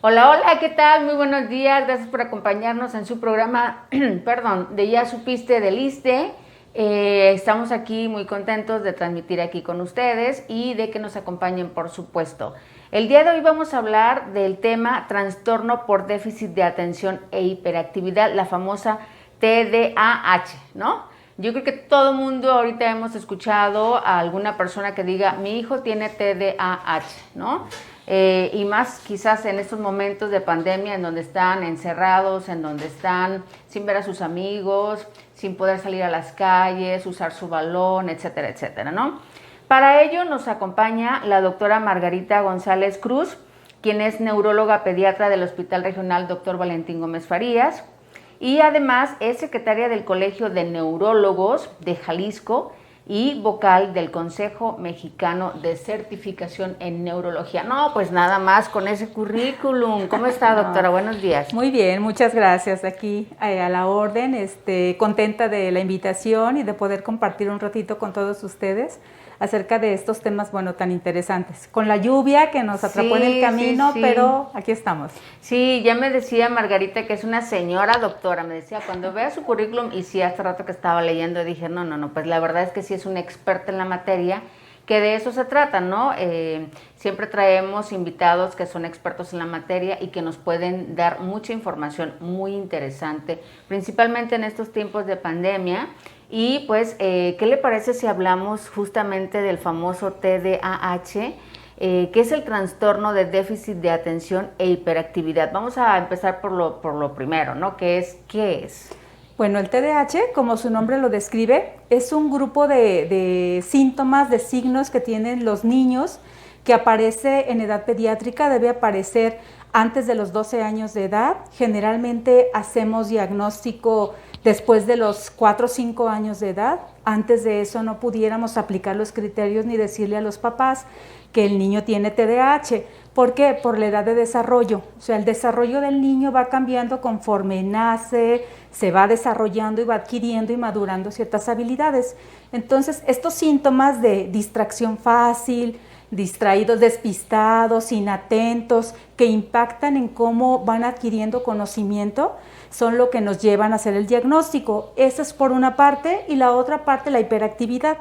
Hola, hola, ¿qué tal? Muy buenos días, gracias por acompañarnos en su programa, perdón, de Ya Supiste del ISSSTE. Estamos aquí muy contentos de transmitir aquí con ustedes y de que nos acompañen, por supuesto. El día de hoy vamos a hablar del tema trastorno por déficit de atención e hiperactividad, la famosa TDAH, ¿no? Yo creo que todo el mundo ahorita hemos escuchado a alguna persona que diga, mi hijo tiene TDAH, ¿no? Y más quizás en estos momentos de pandemia en donde están encerrados, en donde están sin ver a sus amigos, sin poder salir a las calles, usar su balón, etcétera, etcétera, ¿no? Para ello nos acompaña la doctora Margarita González Cruz, quien es neuróloga pediatra del Hospital Regional Dr. Valentín Gómez Farías, y además es secretaria del Colegio de Neurólogos de Jalisco y vocal del Consejo Mexicano de Certificación en Neurología. No, pues nada más con ese currículum. ¿Cómo está, doctora? Buenos días. Muy bien, muchas gracias. Aquí a la orden, contenta de la invitación y de poder compartir un ratito con todos ustedes acerca de estos temas, bueno, tan interesantes. Con la lluvia que nos atrapó en el camino, sí. Pero aquí estamos. Sí, ya me decía Margarita que es una señora doctora, me decía, cuando vea su currículum, y sí, hace rato que estaba leyendo, dije, no, pues la verdad es que sí es una experta en la materia, que de eso se trata, ¿no? Siempre traemos invitados que son expertos en la materia y que nos pueden dar mucha información muy interesante, principalmente en estos tiempos de pandemia. Y pues, ¿qué le parece si hablamos justamente del famoso TDAH, que es el trastorno de déficit de atención e hiperactividad? Vamos a empezar por lo primero, ¿no? ¿Qué es? Bueno, el TDAH, como su nombre lo describe, es un grupo de síntomas, de signos que tienen los niños, que aparece en edad pediátrica, debe aparecer antes de los 12 años de edad. Generalmente hacemos diagnóstico después de los 4 o 5 años de edad. Antes de eso no pudiéramos aplicar los criterios ni decirle a los papás que el niño tiene TDAH. ¿Por qué? Por la edad de desarrollo. O sea, el desarrollo del niño va cambiando conforme nace, se va desarrollando y va adquiriendo y madurando ciertas habilidades. Entonces, estos síntomas de distracción fácil, distraídos, despistados, inatentos, que impactan en cómo van adquiriendo conocimiento, son lo que nos llevan a hacer el diagnóstico. Esa es por una parte, y la otra parte, la hiperactividad.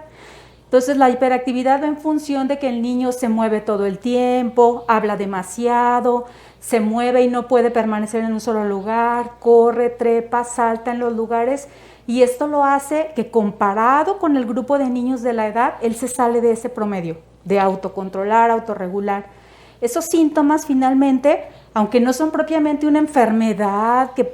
Entonces, la hiperactividad va en función de que el niño se mueve todo el tiempo, habla demasiado, se mueve y no puede permanecer en un solo lugar, corre, trepa, salta en los lugares, y esto lo hace que, comparado con el grupo de niños de la edad, él se sale de ese promedio de autocontrolar, autorregular. Esos síntomas finalmente, aunque no son propiamente una enfermedad que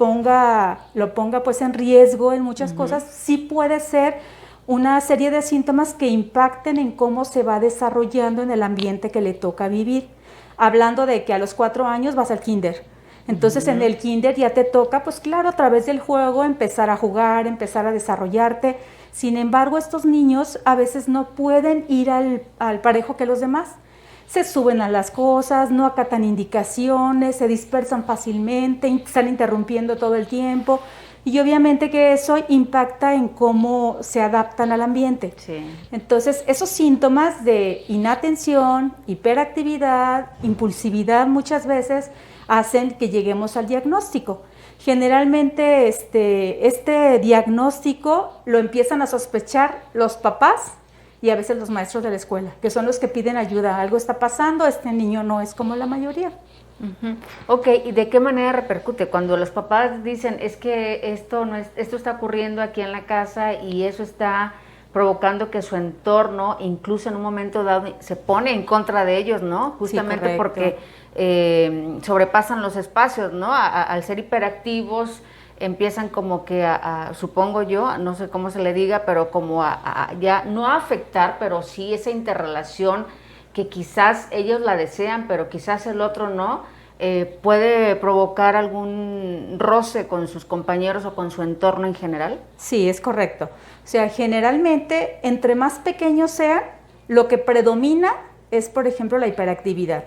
lo ponga pues en riesgo en muchas cosas, sí puede ser una serie de síntomas que impacten en cómo se va desarrollando en el ambiente que le toca vivir. Hablando de que a los 4 años vas al kinder. Entonces en el kinder ya te toca, pues claro, a través del juego empezar a jugar, empezar a desarrollarte. Sin embargo, estos niños a veces no pueden ir al parejo que los demás. Se suben a las cosas, no acatan indicaciones, se dispersan fácilmente, están interrumpiendo todo el tiempo. Y obviamente que eso impacta en cómo se adaptan al ambiente. Sí. Entonces, esos síntomas de inatención, hiperactividad, impulsividad muchas veces hacen que lleguemos al diagnóstico. Generalmente este diagnóstico lo empiezan a sospechar los papás y a veces los maestros de la escuela, que son los que piden ayuda. Algo está pasando, este niño no es como la mayoría. Ok, ¿y de qué manera repercute? Cuando los papás dicen, es que esto está ocurriendo aquí en la casa y eso está provocando que su entorno, incluso en un momento dado, se pone en contra de ellos, ¿no? Justamente sí, porque sobrepasan los espacios, ¿no? Al ser hiperactivos, empiezan como que supongo yo, no sé cómo se le diga, pero como ya no a afectar, pero sí esa interrelación que quizás ellos la desean, pero quizás el otro no, puede provocar algún roce con sus compañeros o con su entorno en general. Sí, es correcto. O sea, generalmente, entre más pequeños sean, lo que predomina es, por ejemplo, la hiperactividad.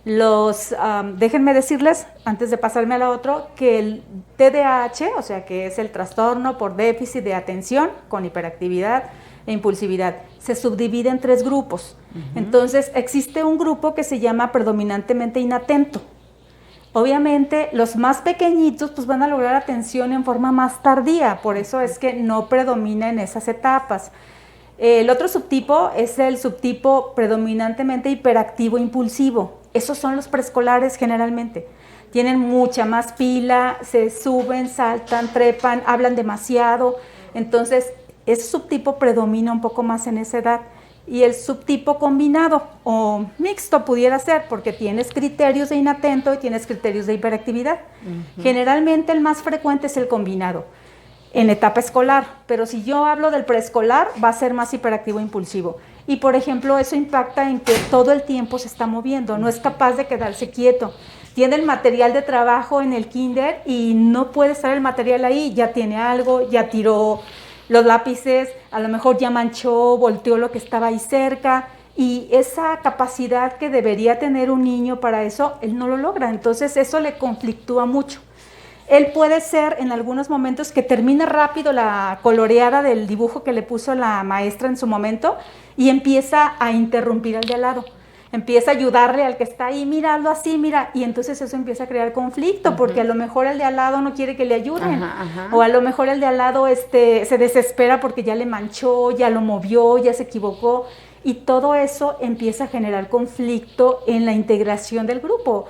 Déjenme decirles, antes de pasarme a la otra, que el TDAH, o sea, que es el trastorno por déficit de atención con hiperactividad e impulsividad, se subdivide en 3 grupos. Entonces, existe un grupo que se llama predominantemente inatento. Obviamente, los más pequeñitos pues van a lograr atención en forma más tardía, por eso es que no predomina en esas etapas. El otro subtipo es el subtipo predominantemente hiperactivo impulsivo. Esos son los preescolares generalmente. Tienen mucha más pila, se suben, saltan, trepan, hablan demasiado. Entonces, ese subtipo predomina un poco más en esa edad. Y el subtipo combinado o mixto pudiera ser, porque tienes criterios de inatento y tienes criterios de hiperactividad. Generalmente el más frecuente es el combinado en etapa escolar, pero si yo hablo del preescolar va a ser más hiperactivo e impulsivo. Y por ejemplo, eso impacta en que todo el tiempo se está moviendo, no es capaz de quedarse quieto. Tiene el material de trabajo en el kinder y no puede estar el material ahí, ya tiene algo, ya tiró los lápices, a lo mejor ya manchó, volteó lo que estaba ahí cerca, y esa capacidad que debería tener un niño para eso, él no lo logra, entonces eso le conflictúa mucho. Él puede ser en algunos momentos que termine rápido la coloreada del dibujo que le puso la maestra en su momento y empieza a interrumpir al de al lado. Empieza a ayudarle al que está ahí, míralo así, mira, y entonces eso empieza a crear conflicto, porque a lo mejor el de al lado no quiere que le ayuden, o a lo mejor el de al lado se desespera porque ya le manchó, ya lo movió, ya se equivocó, y todo eso empieza a generar conflicto en la integración del grupo.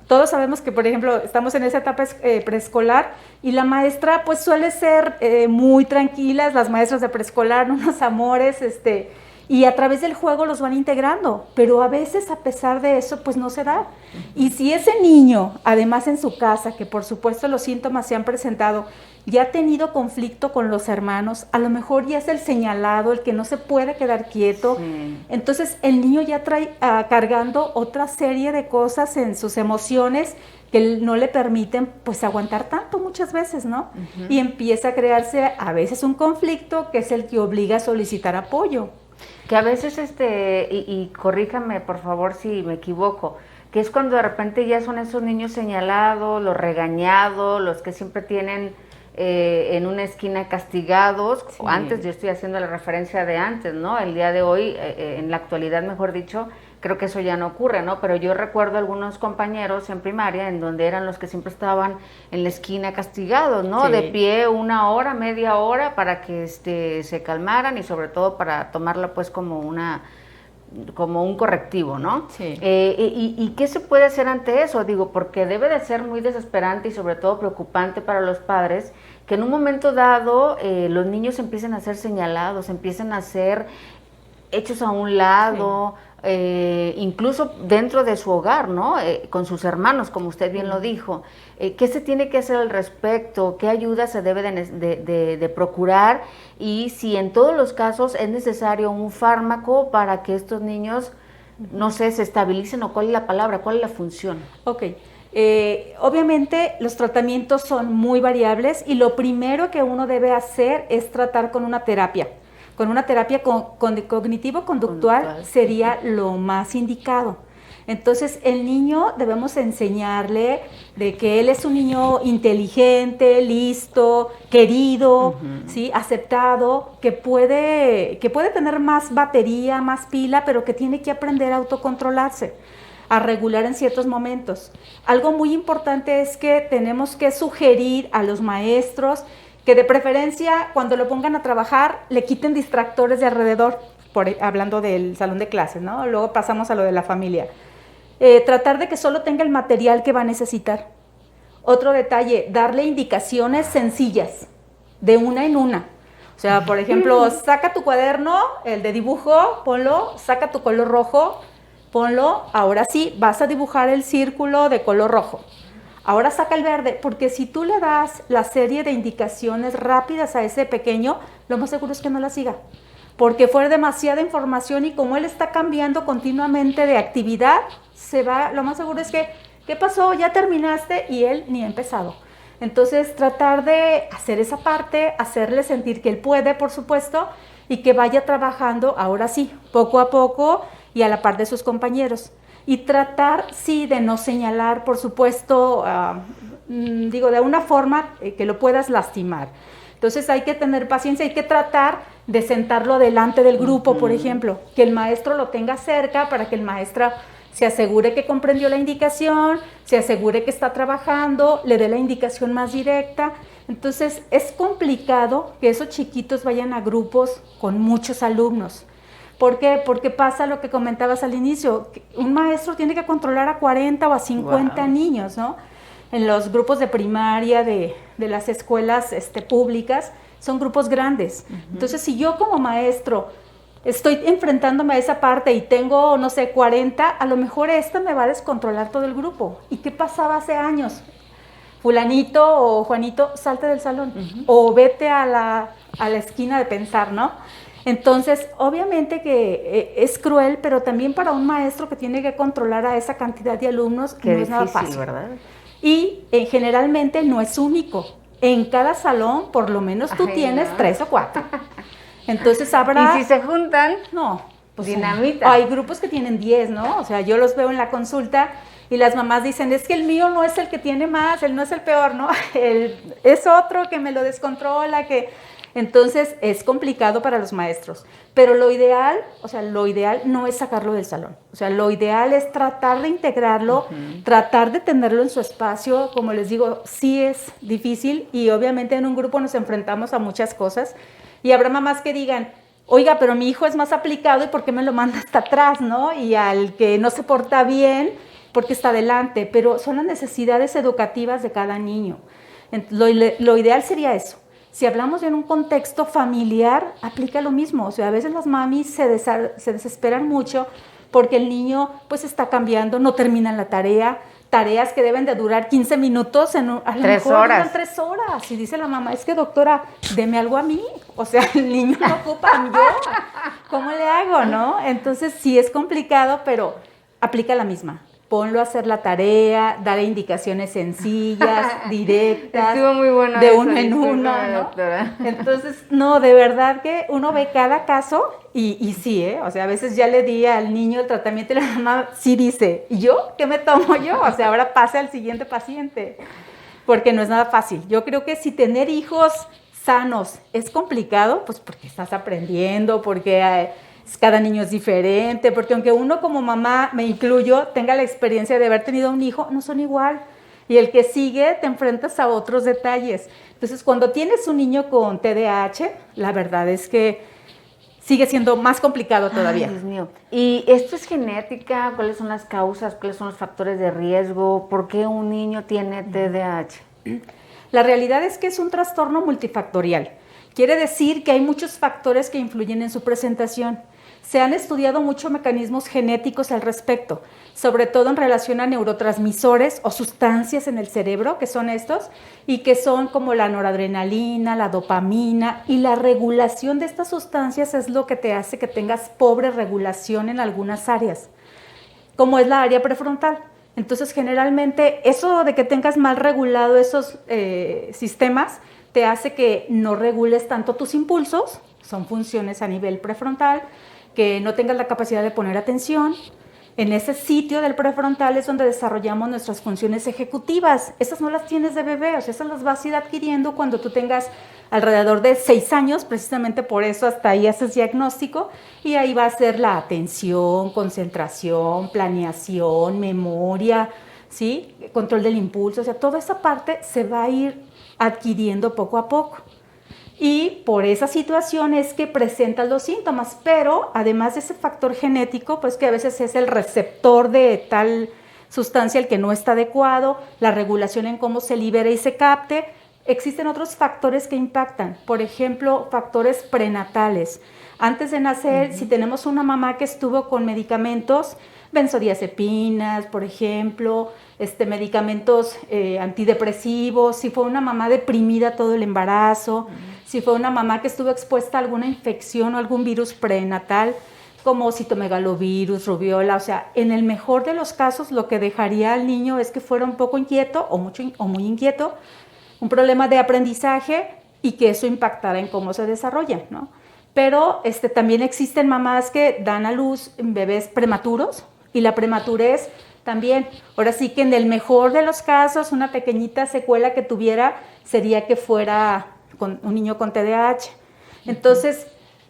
Todos sabemos que, por ejemplo, estamos en esa etapa preescolar y la maestra pues suele ser muy tranquila, las maestras de preescolar, unos amores, y a través del juego los van integrando, pero a veces a pesar de eso pues no se da. Y si ese niño, además en su casa, que por supuesto los síntomas se han presentado, ya ha tenido conflicto con los hermanos, a lo mejor ya es el señalado, el que no se puede quedar quieto, entonces el niño ya trae cargando otra serie de cosas en sus emociones que no le permiten pues aguantar tanto muchas veces, ¿no? Y empieza a crearse a veces un conflicto que es el que obliga a solicitar apoyo. Que a veces, y corríjame por favor si me equivoco, que es cuando de repente ya son esos niños señalados, los regañados, los que siempre tienen en una esquina castigados. Sí. Antes, yo estoy haciendo la referencia de antes, ¿no? El día de hoy, en la actualidad, mejor dicho, creo que eso ya no ocurre, ¿no? Pero yo recuerdo algunos compañeros en primaria en donde eran los que siempre estaban en la esquina castigados, ¿no? Sí. De pie 1 hora, media hora para que se calmaran y sobre todo para tomarla pues como un correctivo, ¿no? Sí. ¿Y qué se puede hacer ante eso? Digo, porque debe de ser muy desesperante y sobre todo preocupante para los padres que en un momento dado los niños empiecen a ser señalados, empiecen a ser hechos a un lado, sí. Incluso dentro de su hogar, ¿no? Con sus hermanos, como usted bien lo dijo. ¿Qué se tiene que hacer al respecto? ¿Qué ayuda se debe de procurar? Y si en todos los casos es necesario un fármaco para que estos niños, no sé, se estabilicen, o cuál es la palabra, cuál es la función. Ok. Obviamente los tratamientos son muy variables y lo primero que uno debe hacer es tratar con una terapia. Con una terapia cognitivo-conductual sería lo más indicado. Entonces, el niño debemos enseñarle de que él es un niño inteligente, listo, querido, ¿sí? Aceptado, que puede tener más batería, más pila, pero que tiene que aprender a autocontrolarse, a regular en ciertos momentos. Algo muy importante es que tenemos que sugerir a los maestros que de preferencia cuando lo pongan a trabajar le quiten distractores de alrededor, hablando del salón de clases, ¿no? Luego pasamos a lo de la familia. Tratar de que solo tenga el material que va a necesitar. Otro detalle, darle indicaciones sencillas, de una en una. O sea, por ejemplo, saca tu cuaderno, el de dibujo, ponlo, saca tu color rojo, ponlo, ahora sí, vas a dibujar el círculo de color rojo. Ahora saca el verde, porque si tú le das la serie de indicaciones rápidas a ese pequeño, lo más seguro es que no la siga, porque fue demasiada información y como él está cambiando continuamente de actividad, lo más seguro es que, ¿qué pasó? ¿Ya terminaste? Y él ni ha empezado. Entonces, tratar de hacer esa parte, hacerle sentir que él puede, por supuesto, y que vaya trabajando, ahora sí, poco a poco y a la par de sus compañeros. Y tratar, sí, de no señalar, por supuesto, de una forma que lo puedas lastimar. Entonces hay que tener paciencia, hay que tratar de sentarlo delante del grupo, por ejemplo, que el maestro lo tenga cerca para que el maestro se asegure que comprendió la indicación, se asegure que está trabajando, le dé la indicación más directa. Entonces, es complicado que esos chiquitos vayan a grupos con muchos alumnos. ¿Por qué? Porque pasa lo que comentabas al inicio, un maestro tiene que controlar a 40 o a 50 niños, ¿no? En los grupos de primaria de las escuelas públicas, son grupos grandes. Entonces, si yo como maestro estoy enfrentándome a esa parte y tengo, no sé, 40, a lo mejor esta me va a descontrolar todo el grupo. ¿Y qué pasaba hace años? Fulanito o Juanito, salte del salón o vete a la esquina de pensar, ¿no? Entonces, obviamente que es cruel, pero también para un maestro que tiene que controlar a esa cantidad de alumnos, Qué no difícil, es nada fácil, ¿verdad? Y generalmente no es único. En cada salón, por lo menos tú tienes 3 o 4. Entonces habrá... ¿Y si se juntan? No, pues dinamita. Hay grupos que tienen 10, ¿no? O sea, yo los veo en la consulta y las mamás dicen, es que el mío no es el que tiene más, él no es el peor, ¿no? Es otro que me lo descontrola, que... Entonces es complicado para los maestros, pero lo ideal no es sacarlo del salón, o sea, lo ideal es tratar de integrarlo, tratar de tenerlo en su espacio. Como les digo, sí es difícil y obviamente en un grupo nos enfrentamos a muchas cosas y habrá mamás que digan, oiga, pero mi hijo es más aplicado y ¿por qué me lo manda hasta atrás, no? Y al que no se porta bien, porque está adelante, pero son las necesidades educativas de cada niño. Lo ideal sería eso. Si hablamos en un contexto familiar, aplica lo mismo. O sea, a veces las mamis se desesperan mucho porque el niño pues está cambiando, no terminan la tarea, tareas que deben de durar 15 minutos, a lo mejor duran 3 horas. Y dice la mamá, es que doctora, deme algo a mí. O sea, el niño no ocupa, yo, ¿cómo le hago, no? Entonces sí es complicado, pero aplica la misma. Ponlo a hacer la tarea, dar indicaciones sencillas, directas, Estuvo muy bueno de eso, uno en uno, ¿no? Doctora. Entonces, no, de verdad que uno ve cada caso y sí, o sea, a veces ya le di al niño el tratamiento y la mamá sí dice, ¿y yo? ¿Qué me tomo yo? O sea, ahora pase al siguiente paciente, porque no es nada fácil. Yo creo que si tener hijos sanos es complicado, pues porque estás aprendiendo, porque... cada niño es diferente, porque aunque uno como mamá, me incluyo, tenga la experiencia de haber tenido un hijo, no son igual. Y el que sigue te enfrentas a otros detalles. Entonces, cuando tienes un niño con TDAH, la verdad es que sigue siendo más complicado todavía. Ay, Dios mío. ¿Y esto es genética? ¿Cuáles son las causas? ¿Cuáles son los factores de riesgo? ¿Por qué un niño tiene TDAH? La realidad es que es un trastorno multifactorial. Quiere decir que hay muchos factores que influyen en su presentación. Se han estudiado muchos mecanismos genéticos al respecto, sobre todo en relación a neurotransmisores o sustancias en el cerebro, que son estos, y que son como la noradrenalina, la dopamina, y la regulación de estas sustancias es lo que te hace que tengas pobre regulación en algunas áreas, como es la área prefrontal. Entonces, generalmente, eso de que tengas mal regulado esos sistemas, te hace que no regules tanto tus impulsos, son funciones a nivel prefrontal, que no tengas la capacidad de poner atención. En ese sitio del prefrontal es donde desarrollamos nuestras funciones ejecutivas. Esas no las tienes de bebé, o sea, esas las vas a ir adquiriendo cuando tú tengas alrededor de 6 años, precisamente por eso hasta ahí haces diagnóstico, y ahí va a ser la atención, concentración, planeación, memoria, ¿sí? Control del impulso, o sea, toda esa parte se va a ir adquiriendo poco a poco. Y por esa situación es que presentan los síntomas, pero además de ese factor genético, pues que a veces es el receptor de tal sustancia el que no está adecuado, la regulación en cómo se libera y se capte, existen otros factores que impactan, por ejemplo, factores prenatales. Antes de nacer, si tenemos una mamá que estuvo con medicamentos, benzodiazepinas, por ejemplo, medicamentos antidepresivos, si fue una mamá deprimida todo el embarazo, si fue una mamá que estuvo expuesta a alguna infección o algún virus prenatal, como citomegalovirus, rubiola, o sea, en el mejor de los casos lo que dejaría al niño es que fuera un poco inquieto o muy inquieto, un problema de aprendizaje y que eso impactara en cómo se desarrolla, ¿no? Pero también existen mamás que dan a luz bebés prematuros y la prematurez también. Ahora sí que en el mejor de los casos una pequeñita secuela que tuviera sería que fuera un niño con TDAH. Entonces,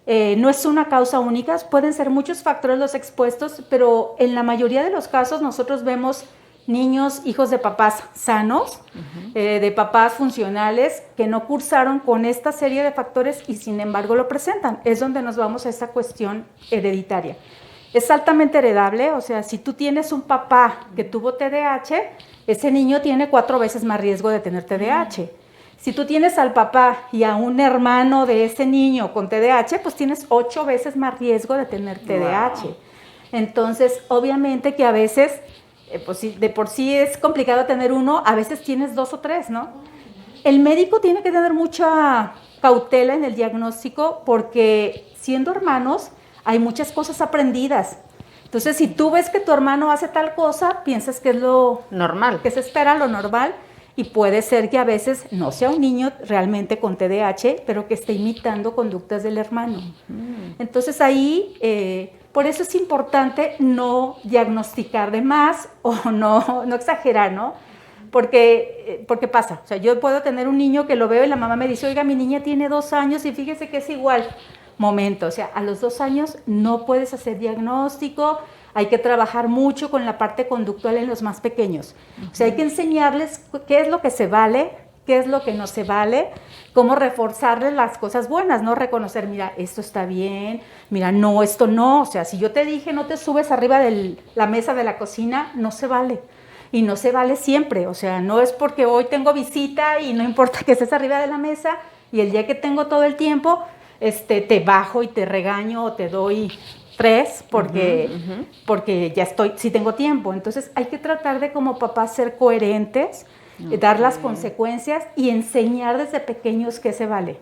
No es una causa única, pueden ser muchos factores los expuestos, pero en la mayoría de los casos nosotros vemos niños, hijos de papás sanos, de papás funcionales, que no cursaron con esta serie de factores y sin embargo lo presentan. Es donde nos vamos a esa cuestión hereditaria. Es altamente heredable, o sea, si tú tienes un papá que tuvo TDAH, ese niño tiene 4 veces más riesgo de tener TDAH. Si tú tienes al papá y a un hermano de ese niño con TDAH, pues tienes 8 veces más riesgo de tener TDAH. Wow. Entonces, obviamente que a veces, pues de por sí es complicado tener uno, a veces tienes 2 o 3, ¿no? El médico tiene que tener mucha cautela en el diagnóstico porque siendo hermanos hay muchas cosas aprendidas. Entonces, si tú ves que tu hermano hace tal cosa, piensas que es lo normal, que se espera, lo normal. Y puede ser que a veces no sea un niño realmente con TDAH, pero que esté imitando conductas del hermano. Entonces ahí, por eso es importante no diagnosticar de más o no exagerar, ¿no? Porque pasa, o sea, yo puedo tener un niño que lo veo y la mamá me dice, oiga, mi niña tiene 2 años y fíjese que es igual. Momento, o sea, a los 2 años no puedes hacer diagnóstico. Hay que trabajar mucho con la parte conductual en los más pequeños. O sea, hay que enseñarles qué es lo que se vale, qué es lo que no se vale, cómo reforzarles las cosas buenas, no reconocer, mira, esto está bien, mira, no, esto no. O sea, si yo te dije no te subes arriba de la mesa de la cocina, no se vale. Y no se vale siempre. O sea, no es porque hoy tengo visita y no importa que estés arriba de la mesa y el día que tengo todo el tiempo, te bajo y te regaño o te doy 3 porque ya sí tengo tiempo. Entonces hay que tratar de como papás ser coherentes, dar las consecuencias y enseñar desde pequeños qué se vale.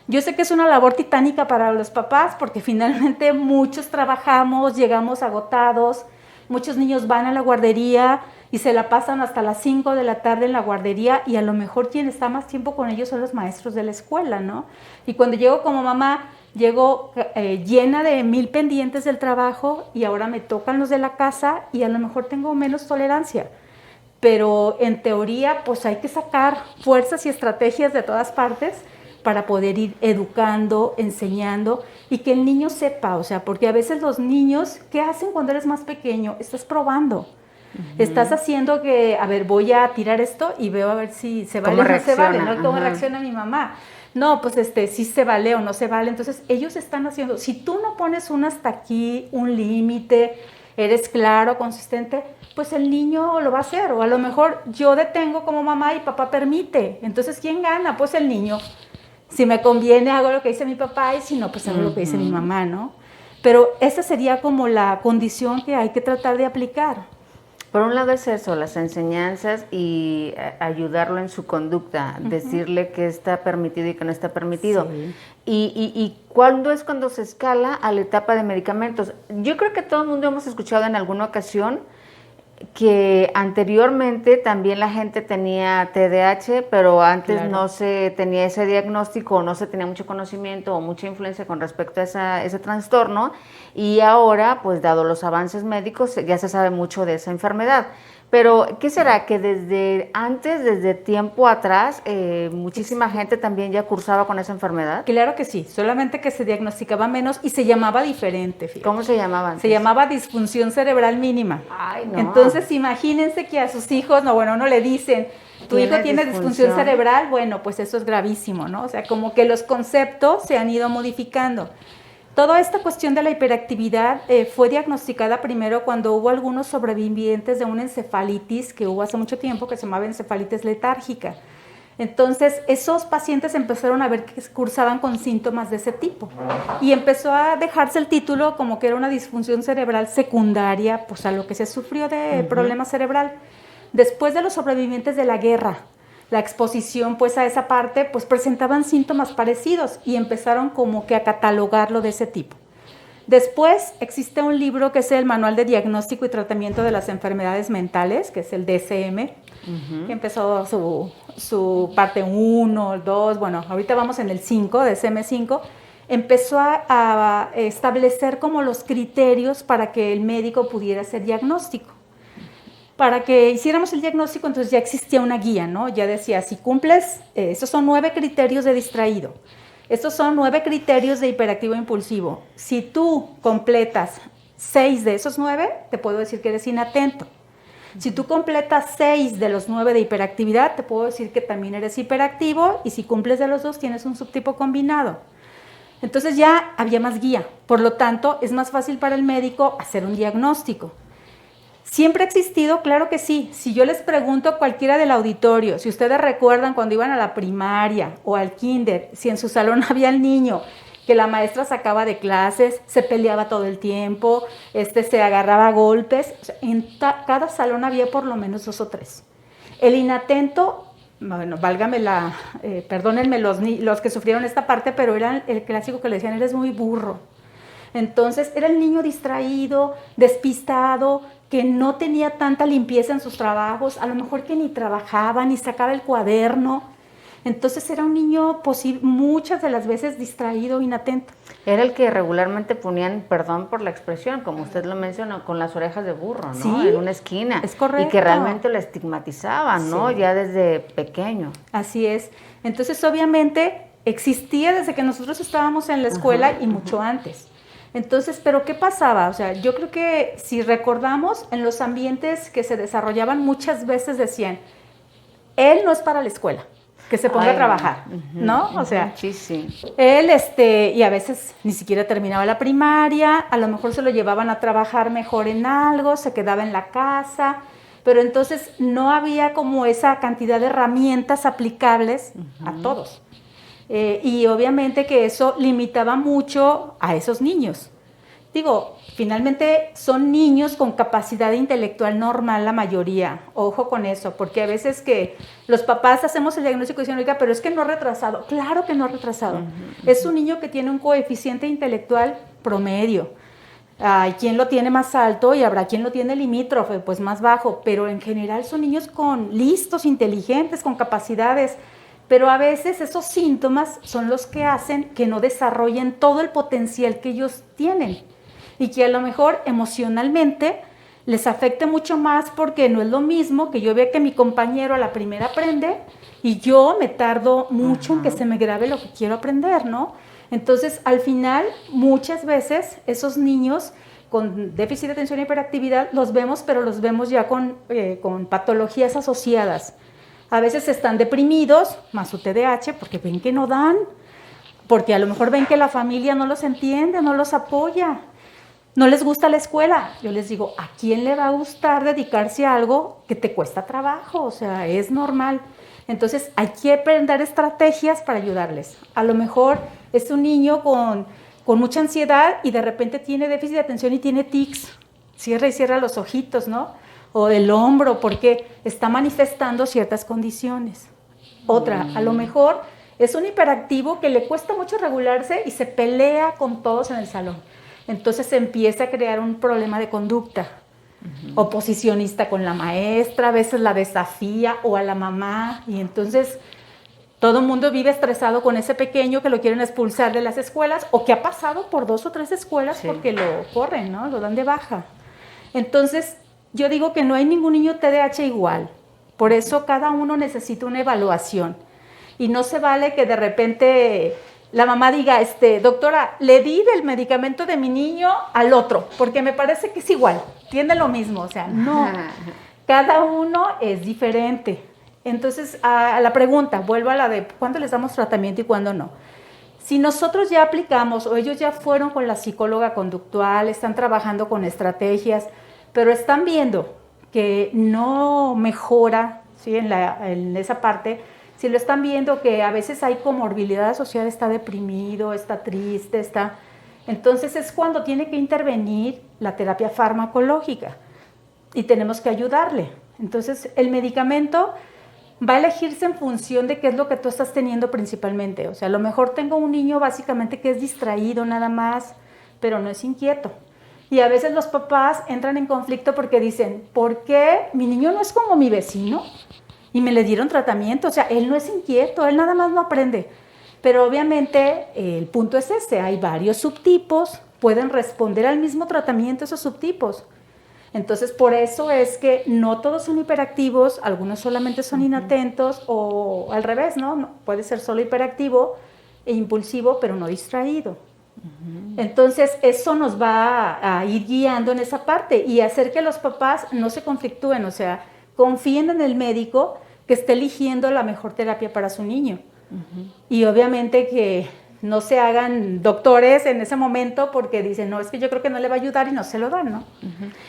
Yo sé que es una labor titánica para los papás porque finalmente muchos trabajamos, llegamos agotados, muchos niños van a la guardería y se la pasan hasta las 5 de la tarde en la guardería y a lo mejor quien está más tiempo con ellos son los maestros de la escuela, ¿no? Y cuando llego como mamá, llego llena de 1000 pendientes del trabajo y ahora me tocan los de la casa y a lo mejor tengo menos tolerancia. Pero en teoría, pues hay que sacar fuerzas y estrategias de todas partes para poder ir educando, enseñando y que el niño sepa, o sea, porque a veces los niños, ¿qué hacen cuando eres más pequeño? Estás probando. Estás haciendo que, a ver, voy a tirar esto y veo a ver si se vale o no se vale, ¿no? ¿Cómo reacciona mi mamá? No, pues si se vale o no se vale. Entonces, ellos están haciendo, si tú no pones un hasta aquí, un límite, eres claro, consistente, pues el niño lo va a hacer. O a lo mejor yo detengo como mamá y papá permite. Entonces, ¿quién gana? Pues el niño. Si me conviene, hago lo que dice mi papá y si no, pues hago lo que dice mi mamá, ¿no? Pero esa sería como la condición que hay que tratar de aplicar. Por un lado es eso, las enseñanzas y ayudarlo en su conducta, decirle qué está permitido y qué no está permitido. Sí. ¿Y cuándo es cuando se escala a la etapa de medicamentos? Yo creo que todo el mundo hemos escuchado en alguna ocasión que anteriormente también la gente tenía TDAH, pero antes no se tenía ese diagnóstico, no se tenía mucho conocimiento o mucha influencia con respecto a ese trastorno, y ahora, pues dado los avances médicos, ya se sabe mucho de esa enfermedad. Pero, ¿qué será? Que desde tiempo atrás, muchísima gente también ya cursaba con esa enfermedad. Claro que sí, solamente que se diagnosticaba menos y se llamaba diferente. Fíjate. ¿Cómo se llamaba antes? Se llamaba disfunción cerebral mínima. Ay, no. Entonces, imagínense que a sus hijos, no le dicen, tu hijo tiene disfunción cerebral, bueno, pues eso es gravísimo, ¿no? O sea, como que los conceptos se han ido modificando. Toda esta cuestión de la hiperactividad fue diagnosticada primero cuando hubo algunos sobrevivientes de una encefalitis que hubo hace mucho tiempo que se llamaba encefalitis letárgica. Entonces, esos pacientes empezaron a ver que cursaban con síntomas de ese tipo y empezó a dejarse el título como que era una disfunción cerebral secundaria pues a lo que se sufrió de problema cerebral. Después de los sobrevivientes de la guerra, la exposición pues a esa parte pues presentaban síntomas parecidos y empezaron como que a catalogarlo de ese tipo. Después existe un libro que es el Manual de Diagnóstico y Tratamiento de las Enfermedades Mentales, que es el DSM, que empezó su parte 1, 2, bueno, ahorita vamos en el 5, DSM-5, empezó a establecer como los criterios para que el médico pudiera hacer diagnóstico. Para que hiciéramos el diagnóstico, entonces ya existía una guía, ¿no? Ya decía, si cumples, esos son 9 criterios de distraído. Estos son 9 criterios de hiperactivo impulsivo. Si tú completas 6 de esos 9, te puedo decir que eres inatento. Si tú completas 6 de los 9 de hiperactividad, te puedo decir que también eres hiperactivo, y si cumples de los 2, tienes un subtipo combinado. Entonces ya había más guía, por lo tanto es más fácil para el médico hacer un diagnóstico. ¿Siempre ha existido? Claro que sí. Si yo les pregunto a cualquiera del auditorio, si ustedes recuerdan cuando iban a la primaria o al kinder, si en su salón había el niño que la maestra sacaba de clases, se peleaba todo el tiempo, se agarraba a golpes, o sea, en cada salón había por lo menos 2 o 3. El inatento, bueno, válgame perdónenme los que sufrieron esta parte, pero era el clásico que le decían, eres muy burro. Entonces era el niño distraído, despistado, que no tenía tanta limpieza en sus trabajos, a lo mejor que ni trabajaba, ni sacaba el cuaderno. Entonces era un niño muchas de las veces distraído, inatento. Era el que regularmente ponían, perdón por la expresión, como usted lo mencionó, con las orejas de burro, ¿no? Sí, en una esquina. Es correcto. Y que realmente lo estigmatizaban, ¿no? Sí. Ya desde pequeño. Así es. Entonces, obviamente, existía desde que nosotros estábamos en la escuela y mucho antes. Entonces, ¿pero qué pasaba? O sea, yo creo que si recordamos, en los ambientes que se desarrollaban muchas veces decían, él no es para la escuela, que se ponga a trabajar, ¿no? O sea, sí. Él, y a veces ni siquiera terminaba la primaria, a lo mejor se lo llevaban a trabajar mejor en algo, se quedaba en la casa, pero entonces no había como esa cantidad de herramientas aplicables a todos. Y obviamente que eso limitaba mucho a esos niños. Digo, finalmente son niños con capacidad intelectual normal la mayoría, ojo con eso, porque a veces que los papás hacemos el diagnóstico y dicen, oiga, pero es que no ha retrasado. Claro que no ha retrasado. Es un niño que tiene un coeficiente intelectual promedio. Hay quien lo tiene más alto y habrá quien lo tiene limítrofe, pues más bajo, pero en general son niños listos, inteligentes, con capacidades. Pero a veces esos síntomas son los que hacen que no desarrollen todo el potencial que ellos tienen y que a lo mejor emocionalmente les afecte mucho más, porque no es lo mismo que yo vea que mi compañero a la primera aprende y yo me tardo mucho en que se me grabe lo que quiero aprender, ¿no? Entonces, al final, muchas veces esos niños con déficit de atención e hiperactividad los vemos, pero los vemos ya con patologías asociadas. A veces están deprimidos, más su TDAH, porque ven que no dan, porque a lo mejor ven que la familia no los entiende, no los apoya, no les gusta la escuela. Yo les digo, ¿a quién le va a gustar dedicarse a algo que te cuesta trabajo? O sea, es normal. Entonces hay que aprender estrategias para ayudarles. A lo mejor es un niño con mucha ansiedad y de repente tiene déficit de atención y tiene tics. Cierra y cierra los ojitos, ¿no? O del hombro, porque está manifestando ciertas condiciones. Otra, a lo mejor es un hiperactivo que le cuesta mucho regularse y se pelea con todos en el salón. Entonces se empieza a crear un problema de conducta. Oposicionista con la maestra, a veces la desafía o a la mamá, y entonces todo el mundo vive estresado con ese pequeño que lo quieren expulsar de las escuelas, o que ha pasado por 2 o 3 escuelas porque lo corren, ¿no? Lo dan de baja. Entonces, yo digo que no hay ningún niño TDAH igual. Por eso cada uno necesita una evaluación. Y no se vale que de repente la mamá diga, doctora, le di del medicamento de mi niño al otro, porque me parece que es igual, tiene lo mismo. O sea, no. Cada uno es diferente. Entonces, a la pregunta, vuelvo a la de cuándo les damos tratamiento y cuándo no. Si nosotros ya aplicamos, o ellos ya fueron con la psicóloga conductual, están trabajando con estrategias, pero están viendo que no mejora, ¿sí? en esa parte, si lo están viendo que a veces hay comorbilidad asociada, está deprimido, está triste, entonces es cuando tiene que intervenir la terapia farmacológica y tenemos que ayudarle. Entonces el medicamento va a elegirse en función de qué es lo que tú estás teniendo principalmente. O sea, a lo mejor tengo un niño básicamente que es distraído nada más, pero no es inquieto. Y a veces los papás entran en conflicto porque dicen, ¿por qué mi niño no es como mi vecino? Y me le dieron tratamiento, o sea, él no es inquieto, él nada más no aprende. Pero obviamente el punto es ese, hay varios subtipos, pueden responder al mismo tratamiento esos subtipos. Entonces, por eso es que no todos son hiperactivos, algunos solamente son inatentos, o al revés, ¿no? Puede ser solo hiperactivo, e impulsivo, pero no distraído. Entonces, eso nos va a ir guiando en esa parte y hacer que los papás no se conflictúen, o sea, confíen en el médico que esté eligiendo la mejor terapia para su niño. Y obviamente que no se hagan doctores en ese momento porque dicen, no, es que yo creo que no le va a ayudar y no se lo dan, ¿no?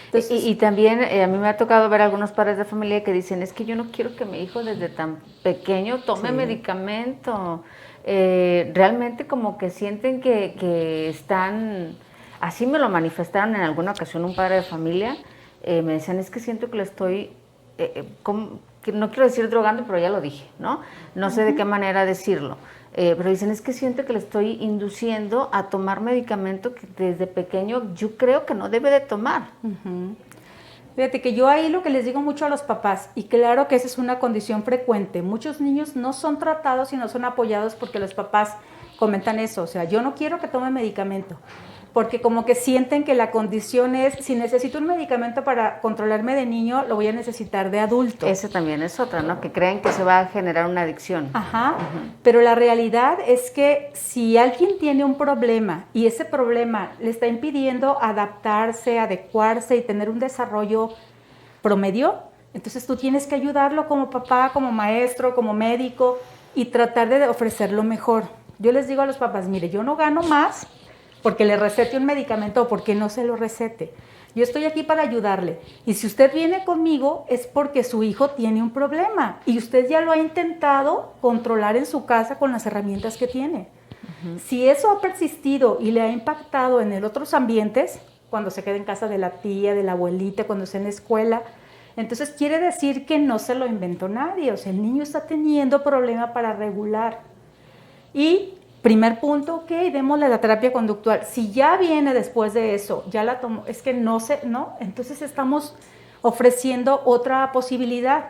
Entonces, y también a mí me ha tocado ver algunos padres de familia que dicen, es que yo no quiero que mi hijo desde tan pequeño tome medicamento. Realmente como que sienten que están, así me lo manifestaron en alguna ocasión un padre de familia, me decían, es que siento que le estoy, que no quiero decir drogando, pero ya lo dije, ¿no? No sé de qué manera decirlo. Pero dicen, es que siento que le estoy induciendo a tomar medicamento que desde pequeño yo creo que no debe de tomar. Fíjate que yo ahí lo que les digo mucho a los papás, y claro que esa es una condición frecuente, muchos niños no son tratados y no son apoyados porque los papás comentan eso, o sea, yo no quiero que tome medicamento, porque como que sienten que la condición es, si necesito un medicamento para controlarme de niño, lo voy a necesitar de adulto. Esa también es otra, ¿no? Que creen que se va a generar una adicción. Pero la realidad es que si alguien tiene un problema y ese problema le está impidiendo adaptarse, adecuarse y tener un desarrollo promedio, entonces tú tienes que ayudarlo como papá, como maestro, como médico y tratar de ofrecer lo mejor. Yo les digo a los papás, mire, yo no gano más porque le recete un medicamento o porque no se lo recete. Yo estoy aquí para ayudarle. Y si usted viene conmigo es porque su hijo tiene un problema y usted ya lo ha intentado controlar en su casa con las herramientas que tiene. Si eso ha persistido y le ha impactado en otros ambientes, cuando se queda en casa de la tía, de la abuelita, cuando está en la escuela, entonces quiere decir que no se lo inventó nadie. O sea, el niño está teniendo problema para regular. Y primer punto, ok, démosle la terapia conductual. Si ya viene después de eso, ya la tomó, es que no, entonces estamos ofreciendo otra posibilidad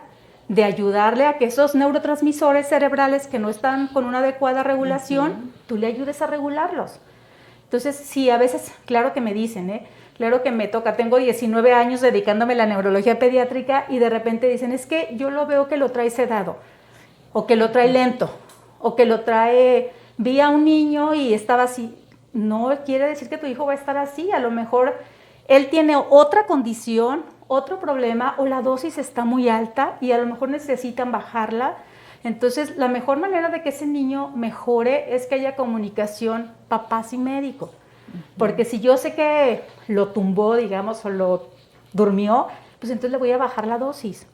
de ayudarle a que esos neurotransmisores cerebrales que no están con una adecuada regulación, tú le ayudes a regularlos. Entonces, sí, a veces, claro que me dicen, claro que me toca, tengo 19 años dedicándome a la neurología pediátrica y de repente dicen, es que yo lo veo que lo trae sedado, o que lo trae lento, o que lo trae... Vi a un niño y estaba así. No quiere decir que tu hijo va a estar así. A lo mejor él tiene otra condición, otro problema, o la dosis está muy alta y a lo mejor necesitan bajarla. Entonces, la mejor manera de que ese niño mejore es que haya comunicación papás y médico. Porque si yo sé que lo tumbó, digamos, o lo durmió, pues entonces le voy a bajar la dosis.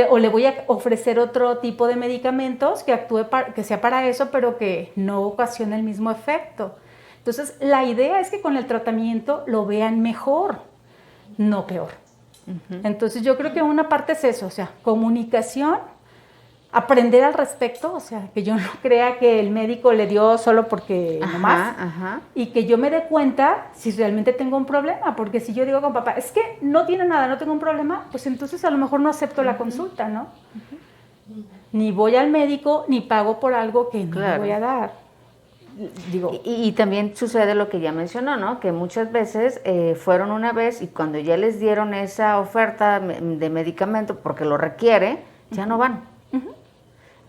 O le voy a ofrecer otro tipo de medicamentos que actúe que sea para eso, pero que no ocasione el mismo efecto. Entonces, la idea es que con el tratamiento lo vean mejor, no peor. Entonces, yo creo que una parte es eso, o sea, comunicación, aprender al respecto, o sea, que yo no crea que el médico le dio solo porque nomás, y que yo me dé cuenta si realmente tengo un problema, porque si yo digo con papá, es que no tiene nada, no tengo un problema, pues entonces a lo mejor no acepto la consulta, ¿no? Ni voy al médico, ni pago por algo que no me voy a dar. Digo. Y también sucede lo que ya mencionó, ¿no? Que muchas veces fueron una vez y cuando ya les dieron esa oferta de medicamento porque lo requiere, ya no van.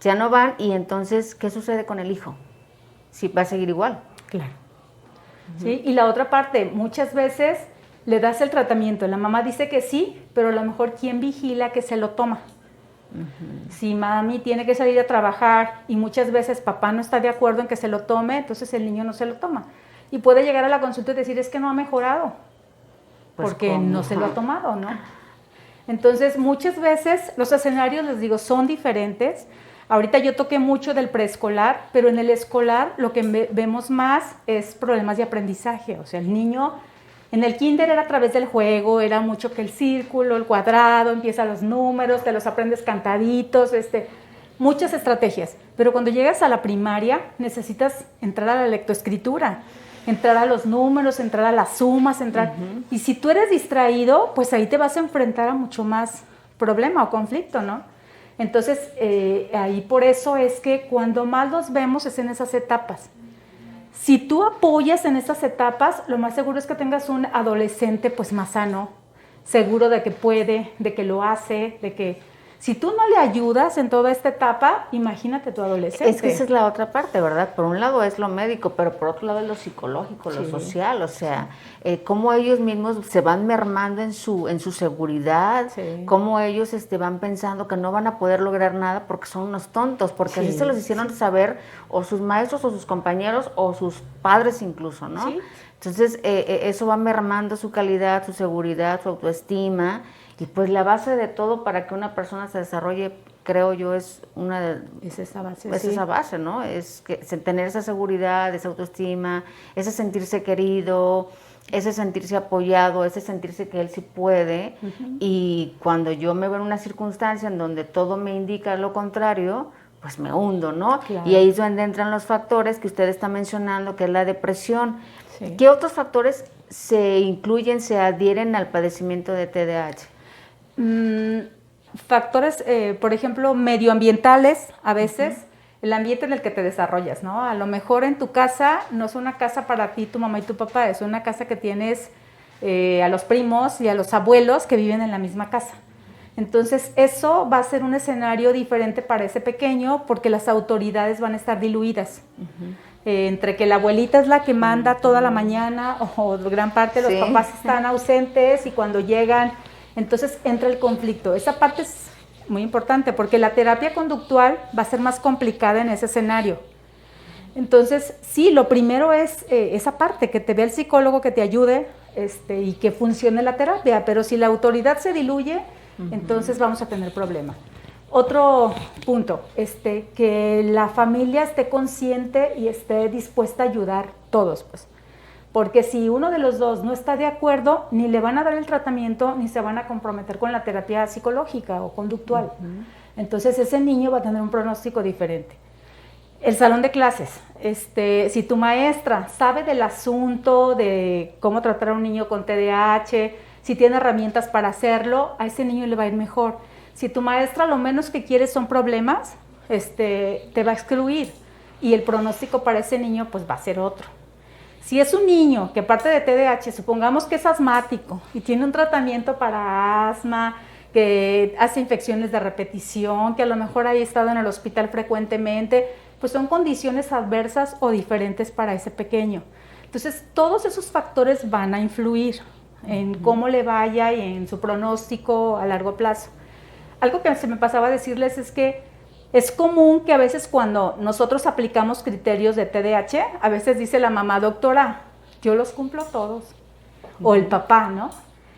Ya no van y entonces, ¿qué sucede con el hijo? Si va a seguir igual. Claro. ¿Sí? Y la otra parte, muchas veces le das el tratamiento, la mamá dice que sí, pero a lo mejor ¿quién vigila que se lo toma? Si mami tiene que salir a trabajar y muchas veces papá no está de acuerdo en que se lo tome, entonces el niño no se lo toma. Y puede llegar a la consulta y decir, es que no ha mejorado, pues porque ¿cómo? No se lo ha tomado, ¿no? Entonces, muchas veces los escenarios, les digo, son diferentes. Ahorita yo toqué mucho del preescolar, pero en el escolar lo que vemos más es problemas de aprendizaje. O sea, el niño en el kinder era a través del juego, era mucho que el círculo, el cuadrado, empieza los números, te los aprendes cantaditos, muchas estrategias. Pero cuando llegas a la primaria necesitas entrar a la lectoescritura, entrar a los números, entrar a las sumas, y si tú eres distraído, pues ahí te vas a enfrentar a mucho más problema o conflicto, ¿no? Entonces, ahí por eso es que cuando más los vemos es en esas etapas. Si tú apoyas en esas etapas, lo más seguro es que tengas un adolescente pues más sano, seguro de que puede, de que lo hace, de que Si tú no le ayudas en toda esta etapa, imagínate tu adolescente. Es que esa es la otra parte, ¿verdad? Por un lado es lo médico, pero por otro lado es lo psicológico, lo social, o sea, cómo ellos mismos se van mermando en su seguridad, cómo ellos van pensando que no van a poder lograr nada porque son unos tontos, porque así se los hicieron saber o sus maestros o sus compañeros o sus padres incluso, ¿no? Sí. Entonces, eso va mermando su calidad, su seguridad, su autoestima, y pues la base de todo para que una persona se desarrolle, creo yo, es esa base, ¿no? Es que tener esa seguridad, esa autoestima, ese sentirse querido, ese sentirse apoyado, ese sentirse que él sí puede. Y cuando yo me veo en una circunstancia en donde todo me indica lo contrario, pues me hundo, ¿no? Claro. Y ahí es donde entran los factores que usted está mencionando, que es la depresión. Sí. ¿Qué otros factores se incluyen, se adhieren al padecimiento de TDAH? Factores, por ejemplo, medioambientales, a veces, el ambiente en el que te desarrollas, ¿no? A lo mejor en tu casa no es una casa para ti, tu mamá y tu papá, es una casa que tienes a los primos y a los abuelos que viven en la misma casa. Entonces, eso va a ser un escenario diferente para ese pequeño porque las autoridades van a estar diluidas. Entre que la abuelita es la que manda toda la mañana o gran parte de los papás están ausentes y cuando llegan, entonces entra el conflicto. Esa parte es muy importante porque la terapia conductual va a ser más complicada en ese escenario. Entonces, sí, lo primero es esa parte, que te vea el psicólogo, que te ayude y que funcione la terapia, pero si la autoridad se diluye, entonces vamos a tener problemas. Otro punto, que la familia esté consciente y esté dispuesta a ayudar todos, pues. Porque si uno de los dos no está de acuerdo, ni le van a dar el tratamiento, ni se van a comprometer con la terapia psicológica o conductual. Entonces ese niño va a tener un pronóstico diferente. El salón de clases, si tu maestra sabe del asunto de cómo tratar a un niño con TDAH, si tiene herramientas para hacerlo, a ese niño le va a ir mejor. Si tu maestra lo menos que quiere son problemas, te va a excluir y el pronóstico para ese niño pues va a ser otro. Si es un niño que aparte de TDAH, supongamos que es asmático y tiene un tratamiento para asma, que hace infecciones de repetición, que a lo mejor haya estado en el hospital frecuentemente, pues son condiciones adversas o diferentes para ese pequeño. Entonces, todos esos factores van a influir en cómo le vaya y en su pronóstico a largo plazo. Algo que se me pasaba a decirles es que es común que a veces cuando nosotros aplicamos criterios de TDAH, a veces dice la mamá, doctora, yo los cumplo todos, o el papá, ¿no?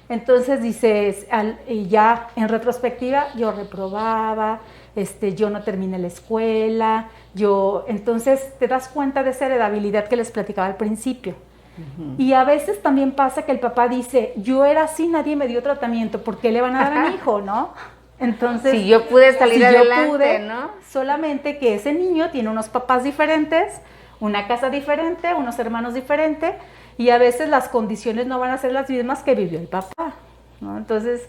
Entonces dices, y ya en retrospectiva, yo reprobaba, yo no terminé la escuela, entonces te das cuenta de esa heredabilidad que les platicaba al principio. Y a veces también pasa que el papá dice, yo era así, nadie me dio tratamiento, ¿por qué le van a dar a mi hijo, no? Entonces, si yo pude salir adelante, ¿no? Solamente que ese niño tiene unos papás diferentes, una casa diferente, unos hermanos diferentes, y a veces las condiciones no van a ser las mismas que vivió el papá, ¿no? Entonces,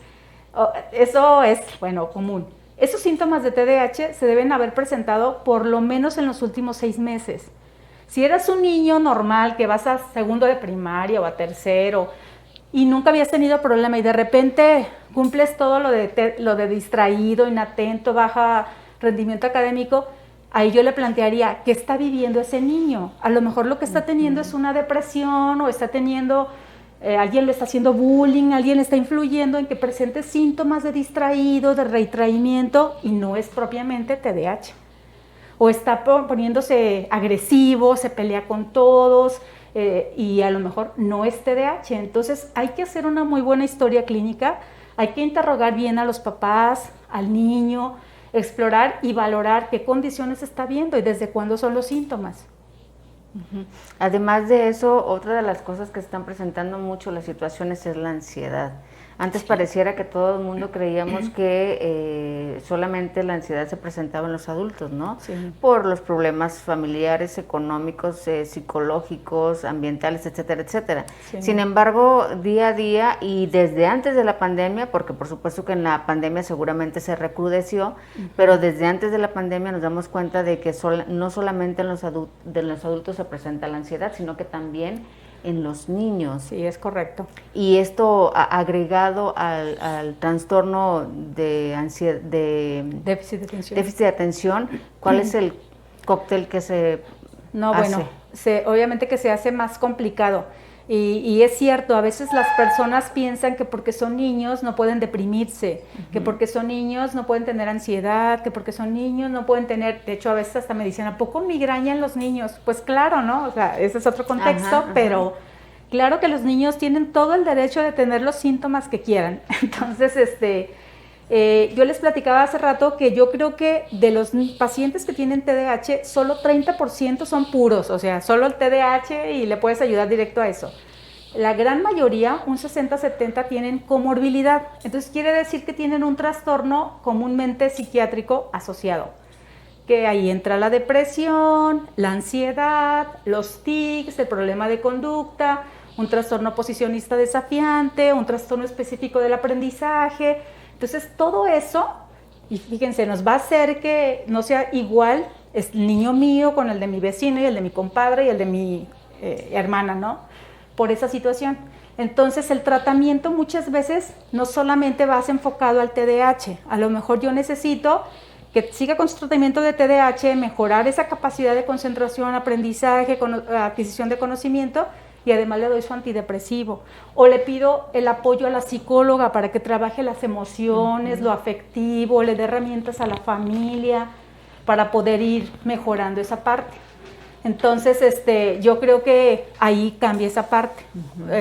eso es, común. Esos síntomas de TDAH se deben haber presentado por lo menos en los últimos 6 meses. Si eras un niño normal que vas a segundo de primaria o a tercero y nunca habías tenido problema y de repente cumples todo lo de distraído, inatento, baja rendimiento académico, ahí yo le plantearía, ¿qué está viviendo ese niño? A lo mejor lo que está teniendo es una depresión o está teniendo, alguien le está haciendo bullying, alguien le está influyendo en que presente síntomas de distraído, de retraimiento y no es propiamente TDAH. O está poniéndose agresivo, se pelea con todos y a lo mejor no es TDAH. Entonces hay que hacer una muy buena historia clínica, hay que interrogar bien a los papás, al niño, explorar y valorar qué condiciones está viendo y desde cuándo son los síntomas. Además de eso, otra de las cosas que están presentando mucho las situaciones es la ansiedad. Antes pareciera que todo el mundo creíamos que solamente la ansiedad se presentaba en los adultos, ¿no? Sí. Por los problemas familiares, económicos, psicológicos, ambientales, etcétera, etcétera. Sí. Sin embargo, día a día y desde antes de la pandemia, porque por supuesto que en la pandemia seguramente se recrudeció, pero desde antes de la pandemia nos damos cuenta de que no solamente en los adultos se presenta la ansiedad, sino que también en los niños. Sí, es correcto. Y esto agregado al trastorno de ansiedad, de déficit de atención, ¿cuál es el cóctel que se hace? Bueno, obviamente que se hace más complicado. Y es cierto, a veces las personas piensan que porque son niños no pueden deprimirse, que porque son niños no pueden tener ansiedad, que porque son niños no pueden tener, de hecho a veces hasta me dicen, ¿a poco migraña en los niños? Pues claro, ¿no? O sea, ese es otro contexto, pero claro que los niños tienen todo el derecho de tener los síntomas que quieran. Entonces, yo les platicaba hace rato que yo creo que de los pacientes que tienen TDAH, solo 30% son puros, o sea, solo el TDAH y le puedes ayudar directo a eso. La gran mayoría, un 60-70, tienen comorbilidad. Entonces quiere decir que tienen un trastorno comúnmente psiquiátrico asociado. Que ahí entra la depresión, la ansiedad, los tics, el problema de conducta, un trastorno posicionista desafiante, un trastorno específico del aprendizaje. Entonces, todo eso, y fíjense, nos va a hacer que no sea igual el niño mío con el de mi vecino y el de mi compadre y el de mi hermana, ¿no? Por esa situación. Entonces, el tratamiento muchas veces no solamente va enfocado al TDAH. A lo mejor yo necesito que siga con su tratamiento de TDAH, mejorar esa capacidad de concentración, aprendizaje, adquisición de conocimiento, y además le doy su antidepresivo, o le pido el apoyo a la psicóloga para que trabaje las emociones, lo afectivo, le dé herramientas a la familia para poder ir mejorando esa parte. Entonces, yo creo que ahí cambia esa parte.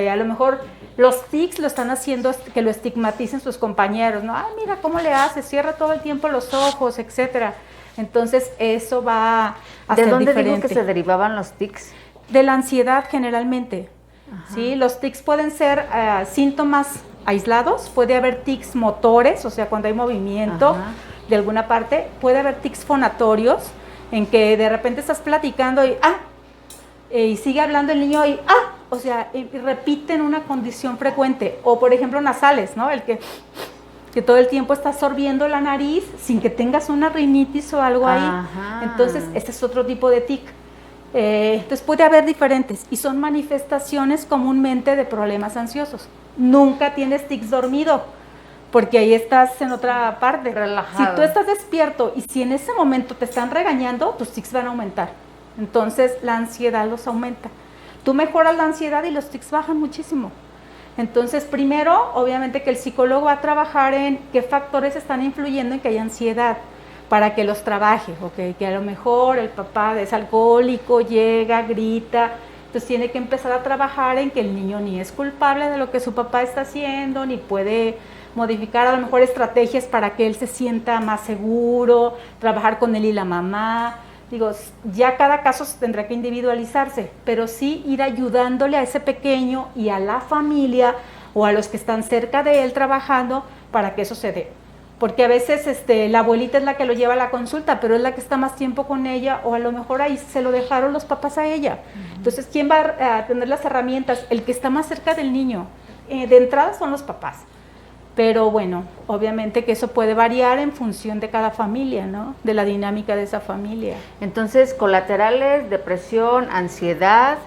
A lo mejor los tics lo están haciendo que lo estigmaticen sus compañeros, ¿no? Ay, mira cómo le hace, cierra todo el tiempo los ojos, etcétera. Entonces, eso va a ser diferente. ¿De dónde digo que se derivaban los tics? De la ansiedad generalmente. ¿Sí? Los tics pueden ser síntomas aislados, puede haber tics motores, o sea, cuando hay movimiento de alguna parte, puede haber tics fonatorios, en que de repente estás platicando y sigue hablando el niño y o sea, y repiten una condición frecuente, o por ejemplo nasales, ¿no? El que todo el tiempo está absorbiendo la nariz sin que tengas una rinitis o algo ahí. Entonces, este es otro tipo de tic. Entonces puede haber diferentes y son manifestaciones comúnmente de problemas ansiosos. Nunca tienes tics dormido, porque ahí estás en otra parte. Relajado. Si tú estás despierto y si en ese momento te están regañando, tus tics van a aumentar. Entonces la ansiedad los aumenta. Tú mejoras la ansiedad y los tics bajan muchísimo. Entonces, primero, obviamente que el psicólogo va a trabajar en qué factores están influyendo en que haya ansiedad, para que los trabaje, ¿okay? Que a lo mejor el papá es alcohólico, llega, grita, entonces tiene que empezar a trabajar en que el niño ni es culpable de lo que su papá está haciendo, ni puede modificar a lo mejor estrategias para que él se sienta más seguro, trabajar con él y la mamá. Digo, ya cada caso tendrá que individualizarse, pero sí ir ayudándole a ese pequeño y a la familia o a los que están cerca de él trabajando para que eso se dé. Porque a veces la abuelita es la que lo lleva a la consulta, pero es la que está más tiempo con ella, o a lo mejor ahí se lo dejaron los papás a ella. Entonces, ¿quién va a tener las herramientas? El que está más cerca del niño. De entrada son los papás. Pero bueno, obviamente que eso puede variar en función de cada familia, ¿no? De la dinámica de esa familia. Entonces, colaterales, depresión, ansiedad.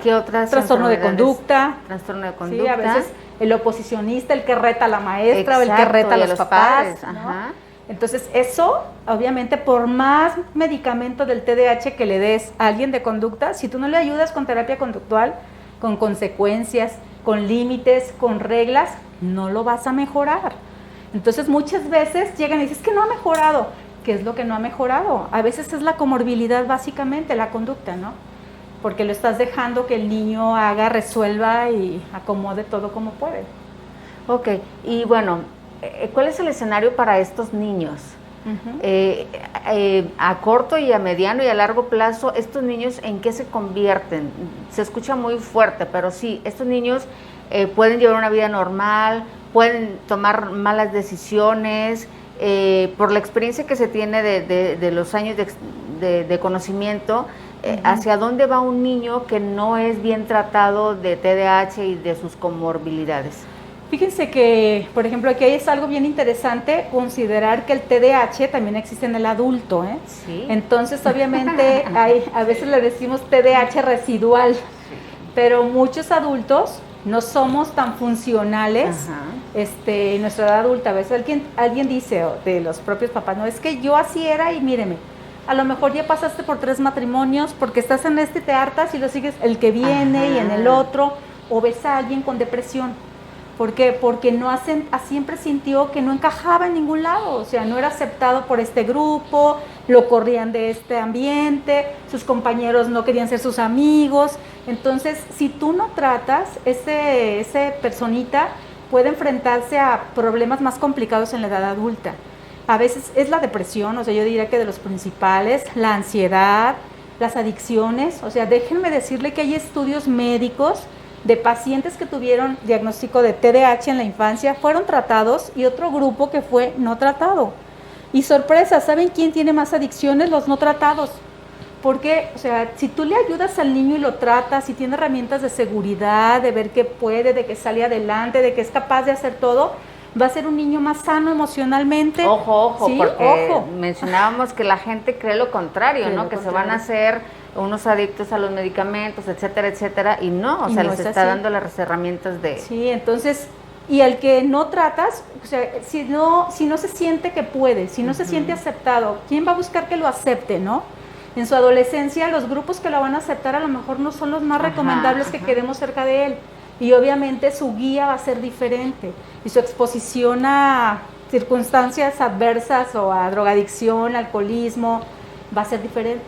¿Qué otras? Trastorno de conducta. Trastorno de conducta. Sí, a veces el oposicionista, el que reta a la maestra. Exacto, o el que reta a los papás, ¿no? Entonces eso, obviamente, por más medicamento del TDAH que le des a alguien de conducta, si tú no le ayudas con terapia conductual, con consecuencias, con límites, con reglas, no lo vas a mejorar. Entonces muchas veces llegan y dicen, es que no ha mejorado. ¿Qué es lo que no ha mejorado? A veces es la comorbilidad básicamente, la conducta, ¿no? Porque lo estás dejando que el niño haga, resuelva y acomode todo como puede. Ok, y bueno, ¿cuál es el escenario para estos niños? A corto y a mediano y a largo plazo, ¿estos niños en qué se convierten? Se escucha muy fuerte, pero sí, estos niños pueden llevar una vida normal, pueden tomar malas decisiones, por la experiencia que se tiene de los años de conocimiento. ¿Hacia dónde va un niño que no es bien tratado de TDAH y de sus comorbilidades? Fíjense que, por ejemplo, aquí es algo bien interesante considerar que el TDAH también existe en el adulto, ¿eh? Sí. Entonces, obviamente, a veces le decimos TDAH residual. pero muchos adultos no somos tan funcionales en nuestra edad adulta. A veces alguien dice de los propios papás, no, es que yo así era y míreme, a lo mejor ya pasaste por 3 matrimonios porque estás en este y te hartas y lo sigues el que viene y en el otro, o ves a alguien con depresión. ¿Por qué? Porque siempre sintió que no encajaba en ningún lado, o sea, no era aceptado por este grupo, lo corrían de este ambiente, sus compañeros no querían ser sus amigos. Entonces, si tú no tratas, ese personita puede enfrentarse a problemas más complicados en la edad adulta. A veces es la depresión, o sea, yo diría que de los principales, la ansiedad, las adicciones. O sea, déjenme decirle que hay estudios médicos de pacientes que tuvieron diagnóstico de TDAH en la infancia, fueron tratados, y otro grupo que fue no tratado. Y sorpresa, ¿saben quién tiene más adicciones? Los no tratados. Porque, o sea, si tú le ayudas al niño y lo tratas, y tiene herramientas de seguridad, de ver que puede, de que sale adelante, de que es capaz de hacer todo, va a ser un niño más sano emocionalmente. Ojo, ¿sí? Porque mencionábamos que la gente cree lo contrario, ¿no? Que se van a hacer unos adictos a los medicamentos, etcétera, etcétera, y no, o sea, les está dando las herramientas de... Sí, entonces, y al que no tratas, o sea, si no se siente que puede, si no se siente aceptado, ¿quién va a buscar que lo acepte, no? En su adolescencia, los grupos que lo van a aceptar a lo mejor no son los más recomendables que queremos cerca de él, y obviamente su guía va a ser diferente, y su exposición a circunstancias adversas o a drogadicción, alcoholismo, va a ser diferente.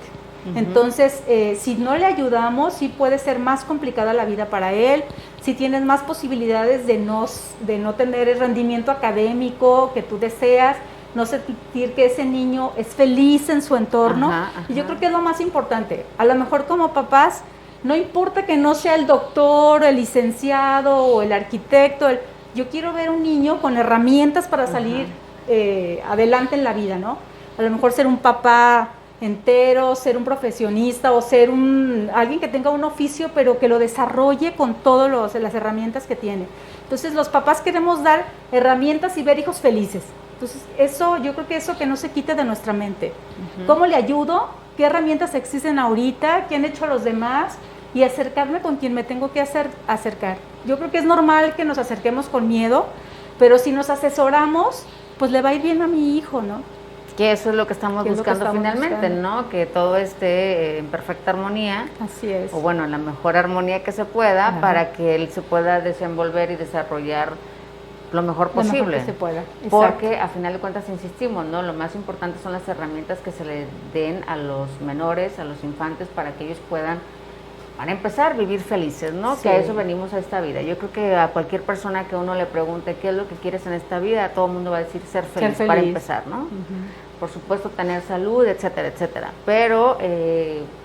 Entonces, si no le ayudamos, sí puede ser más complicada la vida para él, si tienes más posibilidades de no tener el rendimiento académico que tú deseas, no sentir que ese niño es feliz en su entorno. Y yo creo que es lo más importante. A lo mejor como papás, no importa que no sea el doctor, el licenciado o el arquitecto, yo quiero ver un niño con herramientas para salir adelante en la vida, ¿no? A lo mejor ser un papá entero, ser un profesionista o ser alguien que tenga un oficio pero que lo desarrolle con todas las herramientas que tiene. Entonces los papás queremos dar herramientas y ver hijos felices. Entonces yo creo que eso que no se quite de nuestra mente. ¿Cómo le ayudo? ¿Qué herramientas existen ahorita? ¿Qué han hecho los demás? Y acercarme con quien me tengo que acercar. Yo creo que es normal que nos acerquemos con miedo, pero si nos asesoramos, pues le va a ir bien a mi hijo, ¿no? Que eso es lo que estamos buscando finalmente, ¿no? Que todo esté en perfecta armonía. Así es. O bueno, en la mejor armonía que se pueda, para que él se pueda desenvolver y desarrollar lo mejor posible. Lo mejor que se pueda. Porque a final de cuentas insistimos, ¿no? Lo más importante son las herramientas que se le den a los menores, a los infantes, para que ellos puedan, para empezar, vivir felices, ¿no? Sí. Que a eso venimos a esta vida. Yo creo que a cualquier persona que uno le pregunte qué es lo que quieres en esta vida, todo el mundo va a decir ser feliz. Para empezar, ¿no? Por supuesto, tener salud, etcétera, etcétera. Pero,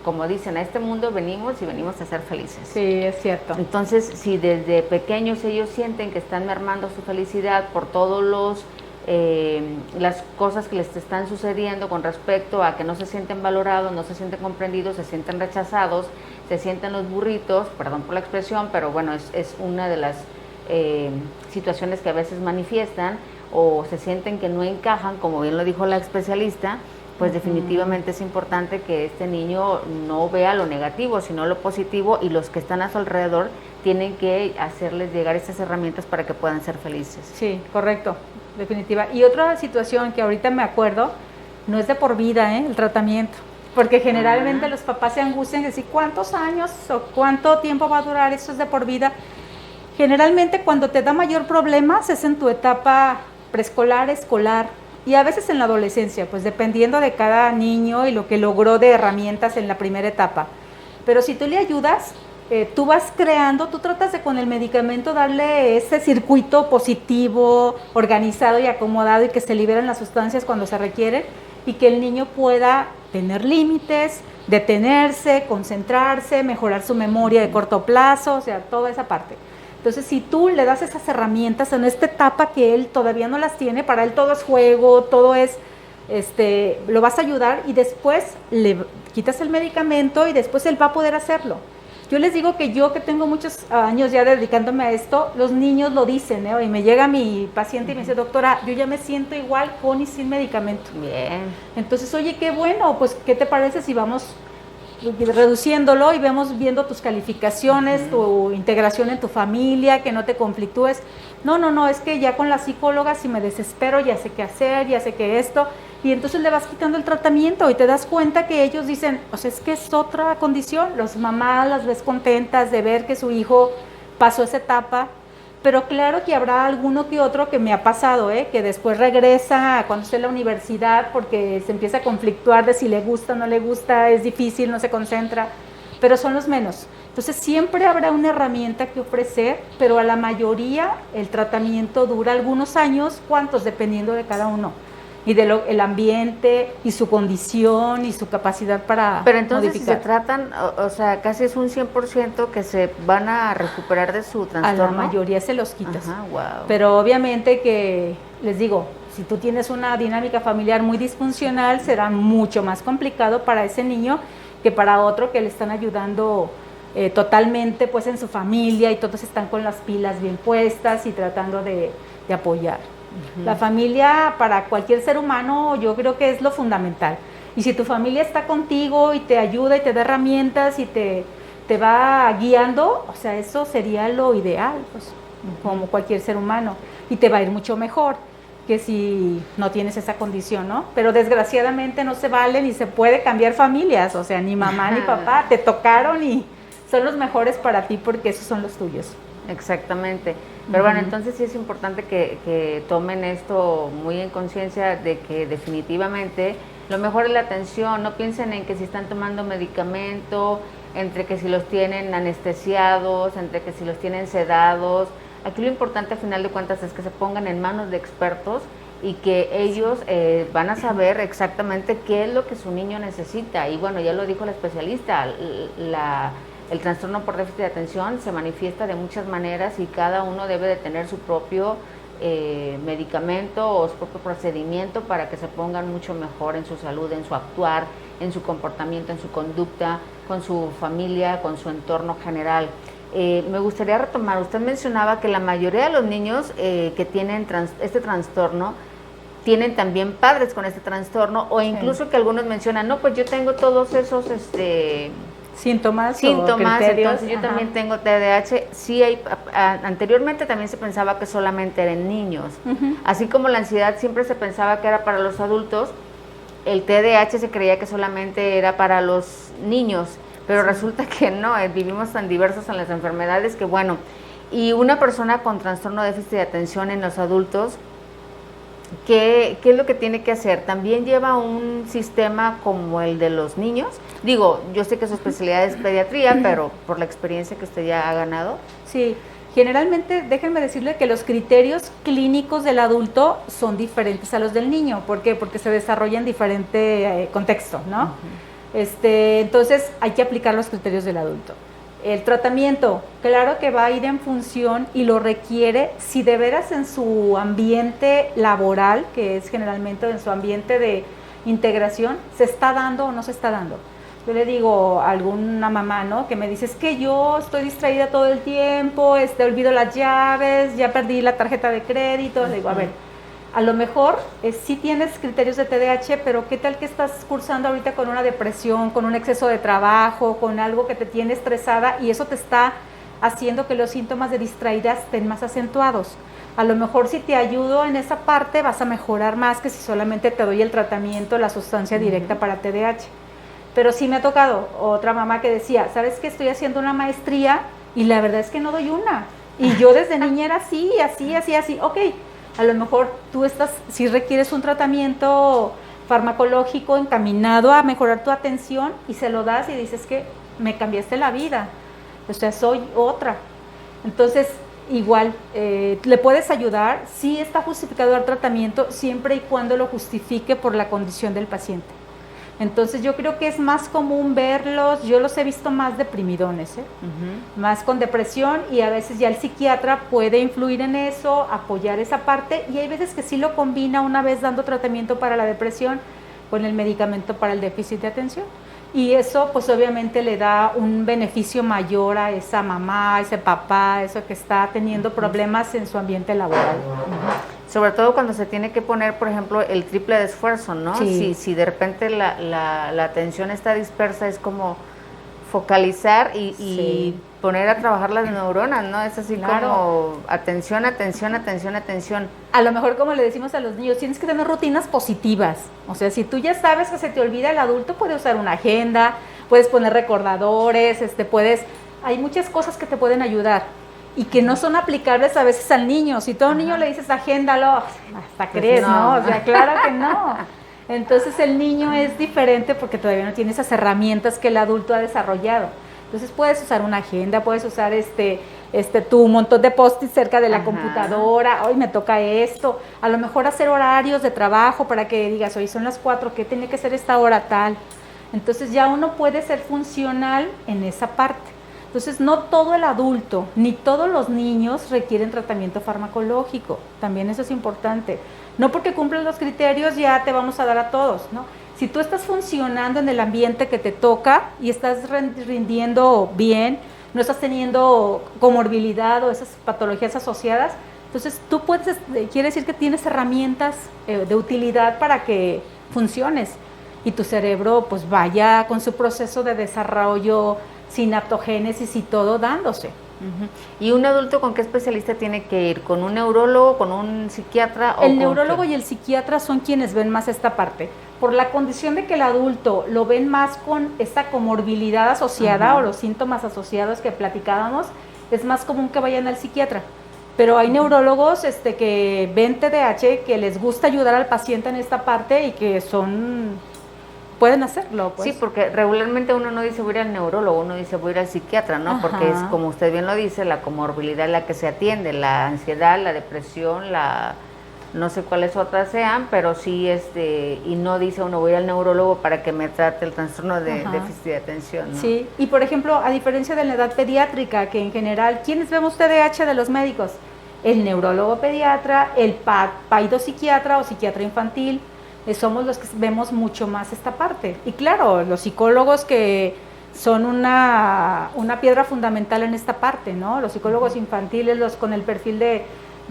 como dicen, a este mundo venimos y venimos a ser felices. Sí, es cierto. Entonces, si desde pequeños ellos sienten que están mermando su felicidad por todos las cosas que les están sucediendo con respecto a que no se sienten valorados, no se sienten comprendidos, se sienten rechazados, se sienten los burritos, perdón por la expresión, pero bueno, es una de las situaciones que a veces manifiestan, o se sienten que no encajan, como bien lo dijo la especialista, pues definitivamente es importante que este niño no vea lo negativo, sino lo positivo, y los que están a su alrededor tienen que hacerles llegar esas herramientas para que puedan ser felices. Sí, correcto, definitiva. Y otra situación que ahorita me acuerdo, no es de por vida, el tratamiento, porque generalmente los papás se angustian de decir cuántos años o cuánto tiempo va a durar, eso es de por vida. Generalmente cuando te da mayor problemas es en tu etapa preescolar, escolar, y a veces en la adolescencia, pues dependiendo de cada niño y lo que logró de herramientas en la primera etapa. Pero si tú le ayudas, tú vas creando, tú tratas de con el medicamento darle ese circuito positivo, organizado y acomodado, y que se liberen las sustancias cuando se requieren, y que el niño pueda tener límites, detenerse, concentrarse, mejorar su memoria de corto plazo, o sea, toda esa parte. Entonces, si tú le das esas herramientas en esta etapa que él todavía no las tiene, para él todo es juego, todo es, lo vas a ayudar, y después le quitas el medicamento y después él va a poder hacerlo. Yo les digo que yo, que tengo muchos años ya dedicándome a esto, los niños lo dicen, y me llega mi paciente y me dice, doctora, yo ya me siento igual con y sin medicamento. Bien. Entonces, oye, qué bueno, pues, ¿qué te parece si vamos reduciéndolo y viendo tus calificaciones, tu integración en tu familia, que no te conflictúes. No, es que ya con la psicóloga si me desespero, ya sé qué hacer, ya sé qué esto, y entonces le vas quitando el tratamiento y te das cuenta que ellos dicen, o sea, es que es otra condición. Las mamás las ves contentas de ver que su hijo pasó esa etapa, pero claro que habrá alguno que otro que me ha pasado, que después regresa cuando esté en la universidad porque se empieza a conflictuar de si le gusta o no le gusta, es difícil, no se concentra, pero son los menos. Entonces siempre habrá una herramienta que ofrecer, pero a la mayoría el tratamiento dura algunos años, ¿cuántos? Dependiendo de cada uno. Y el ambiente y su condición y su capacidad para Pero entonces modificar. si se tratan, o sea, casi es un 100% que se van a recuperar de su trastorno. A la mayoría se los quitas. Ajá, wow. Pero obviamente que, les digo, si tú tienes una dinámica familiar muy disfuncional, será mucho más complicado para ese niño que para otro que le están ayudando totalmente pues en su familia y todos están con las pilas bien puestas y tratando de apoyar. La familia para cualquier ser humano yo creo que es lo fundamental. Y si tu familia está contigo y te ayuda y te da herramientas y te va guiando, o sea, eso sería lo ideal, pues, como cualquier ser humano. Y te va a ir mucho mejor que si no tienes esa condición, ¿no? Pero desgraciadamente no se vale ni se puede cambiar familias, o sea, ni mamá ni papá te tocaron y son los mejores para ti porque esos son los tuyos. Exactamente. Pero bueno, entonces sí es importante que tomen esto muy en conciencia de que definitivamente lo mejor es la atención. No piensen en que si están tomando medicamento, entre que si los tienen anestesiados, entre que si los tienen sedados. Aquí lo importante, a final de cuentas, es que se pongan en manos de expertos y que ellos van a saber exactamente qué es lo que su niño necesita. Y bueno, ya lo dijo la especialista, el trastorno por déficit de atención se manifiesta de muchas maneras y cada uno debe de tener su propio medicamento o su propio procedimiento para que se pongan mucho mejor en su salud, en su actuar, en su comportamiento, en su conducta, con su familia, con su entorno general. Me gustaría retomar, usted mencionaba que la mayoría de los niños que tienen este trastorno tienen también padres con este trastorno o incluso que algunos mencionan, no, pues yo tengo todos esos síntomas, entonces yo también tengo TDAH. Sí hay, anteriormente también se pensaba que solamente eran niños, así como la ansiedad siempre se pensaba que era para los adultos, el TDAH se creía que solamente era para los niños, pero resulta que no, vivimos tan diversos en las enfermedades que bueno, y una persona con trastorno de déficit de atención en los adultos, ¿qué es lo que tiene que hacer? ¿También lleva un sistema como el de los niños? Digo, yo sé que su especialidad es pediatría, pero por la experiencia que usted ya ha ganado. Sí, generalmente déjenme decirle que los criterios clínicos del adulto son diferentes a los del niño. ¿Por qué? Porque se desarrolla en diferente contexto, ¿no? Entonces hay que aplicar los criterios del adulto. El tratamiento, claro que va a ir en función y lo requiere si de veras en su ambiente laboral, que es generalmente en su ambiente de integración, se está dando o no se está dando. Yo le digo a alguna mamá, ¿no? Que me dice, es que yo estoy distraída todo el tiempo, olvido las llaves, ya perdí la tarjeta de crédito. Le digo, a ver, a lo mejor sí tienes criterios de TDAH, pero ¿qué tal que estás cursando ahorita con una depresión, con un exceso de trabajo, con algo que te tiene estresada y eso te está haciendo que los síntomas de distraída estén más acentuados? A lo mejor si te ayudo en esa parte vas a mejorar más que si solamente te doy el tratamiento, la sustancia directa para TDAH. Pero sí me ha tocado otra mamá que decía, ¿sabes qué? Estoy haciendo una maestría y la verdad es que no doy una. Y yo desde niña era así. Ok, a lo mejor tú si requieres un tratamiento farmacológico encaminado a mejorar tu atención y se lo das y dices que me cambiaste la vida, o sea, soy otra. Entonces, igual, le puedes ayudar, sí está justificado el tratamiento siempre y cuando lo justifique por la condición del paciente. Entonces yo creo que es más común verlos, yo los he visto más deprimidones, más con depresión y a veces ya el psiquiatra puede influir en eso, apoyar esa parte y hay veces que sí lo combina una vez dando tratamiento para la depresión con el medicamento para el déficit de atención. Y eso pues obviamente le da un beneficio mayor a esa mamá, a ese papá, eso que está teniendo problemas en su ambiente laboral. Sobre todo cuando se tiene que poner, por ejemplo, el triple de esfuerzo, ¿no? Sí. Si de repente la atención está dispersa, es como focalizar y Sí. poner a trabajar las neuronas, ¿no? Es así Claro. como atención, atención, atención, atención. A lo mejor, como le decimos a los niños, tienes que tener rutinas positivas. O sea, si tú ya sabes que se te olvida, el adulto puede usar una agenda, puedes poner recordadores, hay muchas cosas que te pueden ayudar y que no son aplicables a veces al niño. Si tú a un niño le dices agéndalo, hasta Pues crees, no. ¿no? O sea, claro que no. Entonces el niño es diferente porque todavía no tiene esas herramientas que el adulto ha desarrollado. Entonces puedes usar una agenda, puedes usar tu montón de post-it cerca de la computadora, hoy me toca esto, a lo mejor hacer horarios de trabajo para que digas, hoy son las 4, ¿qué tiene que ser esta hora tal? Entonces ya uno puede ser funcional en esa parte. Entonces no todo el adulto, ni todos los niños requieren tratamiento farmacológico, también eso es importante. No porque cumplen los criterios ya te vamos a dar a todos, ¿no? Si tú estás funcionando en el ambiente que te toca y estás rindiendo bien, no estás teniendo comorbilidad o esas patologías asociadas, entonces tú quiere decir que tienes herramientas de utilidad para que funciones y tu cerebro pues vaya con su proceso de desarrollo, sinaptogénesis y todo dándose. ¿Y un adulto con qué especialista tiene que ir? ¿Con un neurólogo, con un psiquiatra? El neurólogo y el psiquiatra son quienes ven más esta parte. Por la condición de que el adulto lo ven más con esta comorbilidad asociada o los síntomas asociados que platicábamos, es más común que vayan al psiquiatra. Pero hay neurólogos que ven TDAH, que les gusta ayudar al paciente en esta parte y que pueden hacerlo, pues. Sí, porque regularmente uno no dice voy a ir al neurólogo, uno dice voy a ir al psiquiatra, ¿no? Ajá. Porque es, como usted bien lo dice, la comorbilidad es la que se atiende, la ansiedad, la depresión, no sé cuáles otras sean, pero sí, y no dice uno voy al neurólogo para que me trate el trastorno de déficit de atención, ¿no? Sí, y por ejemplo, a diferencia de la edad pediátrica, que en general, ¿quiénes vemos TDAH de los médicos? El neurólogo pediatra, el psiquiatra o psiquiatra infantil, somos los que vemos mucho más esta parte. Y claro, los psicólogos que son una piedra fundamental en esta parte, ¿no? Los psicólogos infantiles, los con el perfil de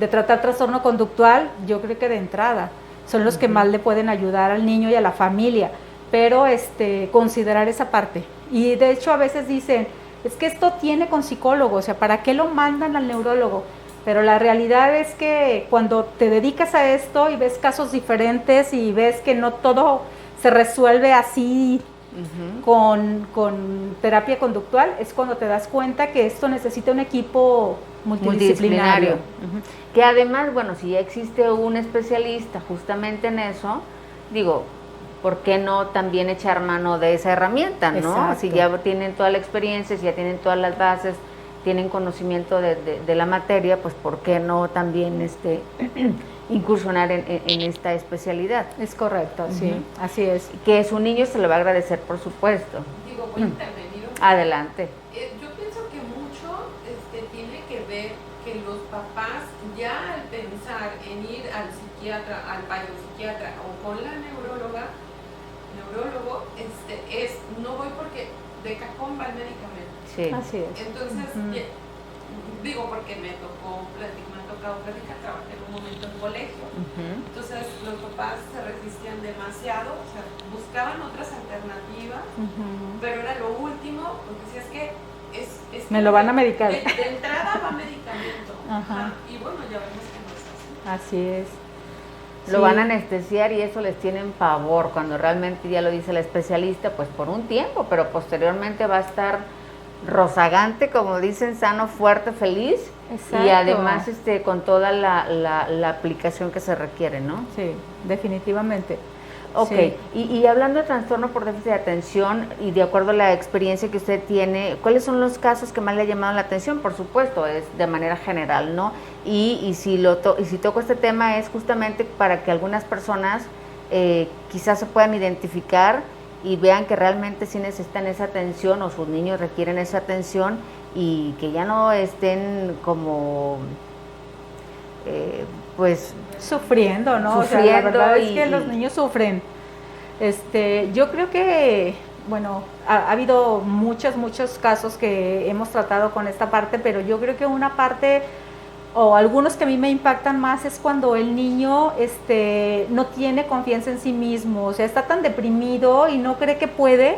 tratar trastorno conductual, yo creo que de entrada, son los que más le pueden ayudar al niño y a la familia, pero considerar esa parte. Y de hecho a veces dicen, es que esto tiene con psicólogo, o sea, ¿para qué lo mandan al neurólogo? Pero la realidad es que cuando te dedicas a esto y ves casos diferentes y ves que no todo se resuelve así con terapia conductual, es cuando te das cuenta que esto necesita un equipo multidisciplinario. Que además, bueno, si ya existe un especialista justamente en eso, digo, ¿por qué no también echar mano de esa herramienta, no? Exacto. Si ya tienen toda la experiencia, si ya tienen todas las bases, tienen conocimiento de la materia, pues ¿por qué no también incursionar en esta especialidad? Es correcto, sí, así es. Que su niño se lo va a agradecer, por supuesto. Digo, voy a intervenir. Adelante. Yo pienso que mucho tiene que ver que los papás ya al pensar en ir al psiquiatra, al psiquiatra o con la neurólogo, no voy porque de cajón va el medicamento. Sí. Así es. Entonces, digo porque me ha tocado platicar, trabajé en un momento en colegio, entonces los papás se resistían demasiado, o sea, buscaban otras alternativas, pero era lo último, porque si es que me lo van a medicar. De entrada va medicamento. Y bueno, ya vemos que no es así. Así es. Lo van a anestesiar y eso les tienen pavor, cuando realmente ya lo dice la especialista, pues por un tiempo, pero posteriormente va a estar rozagante, como dicen, sano, fuerte, feliz. Exacto. Y además con toda la aplicación que se requiere, ¿no? Sí, definitivamente. Ok, sí. Y hablando de trastorno por déficit de atención y de acuerdo a la experiencia que usted tiene, ¿cuáles son los casos que más le ha llamado la atención? Por supuesto, es de manera general, ¿no? Y si toco este tema es justamente para que algunas personas quizás se puedan identificar y vean que realmente sí necesitan esa atención o sus niños requieren esa atención y que ya no estén como pues sufriendo, ¿no? Sufriendo, o sea, la verdad es que los niños sufren. Yo creo que, bueno, ha habido muchos casos que hemos tratado con esta parte, pero yo creo que una parte o algunos que a mí me impactan más es cuando el niño no tiene confianza en sí mismo, o sea, está tan deprimido y no cree que puede,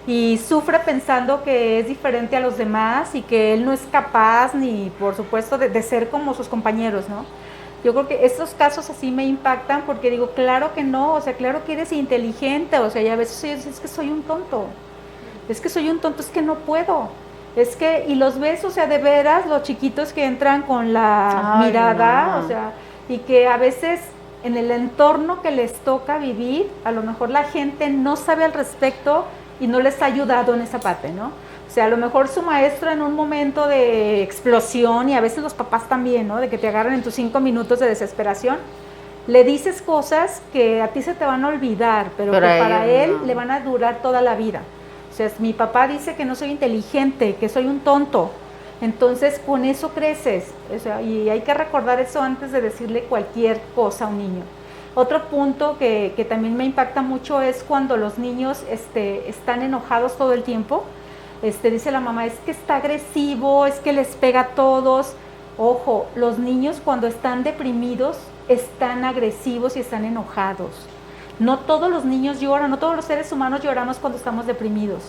y sufre pensando que es diferente a los demás y que él no es capaz ni, por supuesto, de ser como sus compañeros, ¿no? Yo creo que estos casos así me impactan porque digo, claro que no, o sea, claro que eres inteligente, o sea, y a veces es que soy un tonto, es que soy un tonto, es que no puedo, es que, y los ves, o sea, de veras, los chiquitos que entran con la mirada, no. o sea, y que a veces en el entorno que les toca vivir, a lo mejor la gente no sabe al respecto y no les ha ayudado en esa parte, ¿no? O sea, a lo mejor su maestro en un momento de explosión, y a veces los papás también, ¿no? De que te agarran en tus 5 minutos de desesperación, le dices cosas que a ti se te van a olvidar, pero que para él le van a durar toda la vida. O sea, mi papá dice que no soy inteligente, que soy un tonto. Entonces, con eso creces. O sea, y hay que recordar eso antes de decirle cualquier cosa a un niño. Otro punto que también me impacta mucho es cuando los niños están enojados todo el tiempo. Dice la mamá, es que está agresivo, es que les pega a todos. Ojo, los niños cuando están deprimidos están agresivos y están enojados. No todos los niños lloran, no todos los seres humanos lloramos cuando estamos deprimidos.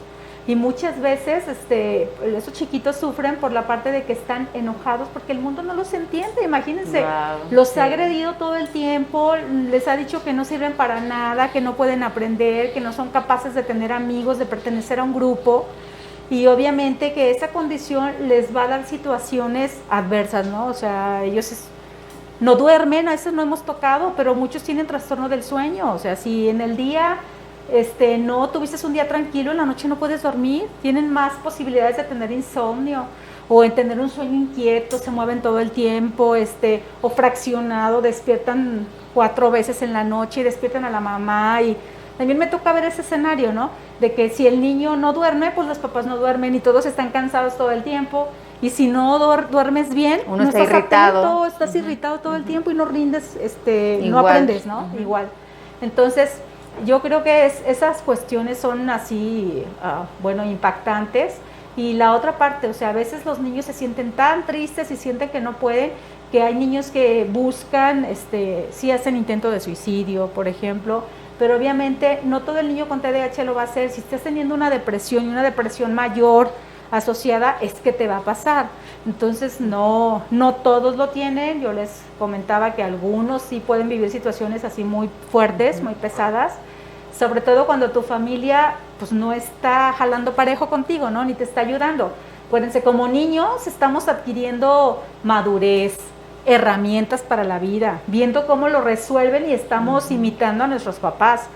Y muchas veces esos chiquitos sufren por la parte de que están enojados porque el mundo no los entiende. Imagínense, los ha agredido todo el tiempo, les ha dicho que no sirven para nada, que no pueden aprender, que no son capaces de tener amigos, de pertenecer a un grupo. Y obviamente que esa condición les va a dar situaciones adversas, ¿no? O sea, ellos no duermen, a veces no hemos tocado, pero muchos tienen trastorno del sueño. O sea, si en el día no tuviste un día tranquilo, en la noche no puedes dormir, tienen más posibilidades de tener insomnio o en tener un sueño inquieto, se mueven todo el tiempo, o fraccionado, despiertan 4 veces en la noche y despiertan a la mamá. Y también me toca ver ese escenario, ¿no? De que si el niño no duerme, pues los papás no duermen y todos están cansados todo el tiempo. Y si no duermes bien, uno no está estás irritado. atento, estás irritado todo el tiempo y no rindes, no aprendes, ¿no? Igual. Entonces, yo creo que esas cuestiones son así, impactantes. Y la otra parte, o sea, a veces los niños se sienten tan tristes y sienten que no pueden, que hay niños que buscan, sí hacen intento de suicidio, por ejemplo, pero obviamente no todo el niño con TDAH lo va a hacer. Si estás teniendo una depresión y una depresión mayor asociada, es que te va a pasar. Entonces no todos lo tienen. Yo les comentaba que algunos sí pueden vivir situaciones así muy fuertes, muy pesadas, sobre todo cuando tu familia pues no está jalando parejo contigo, ¿no? Ni te está ayudando. Acuérdense, como niños estamos adquiriendo madurez, herramientas para la vida, viendo cómo lo resuelven y estamos imitando a nuestros papás,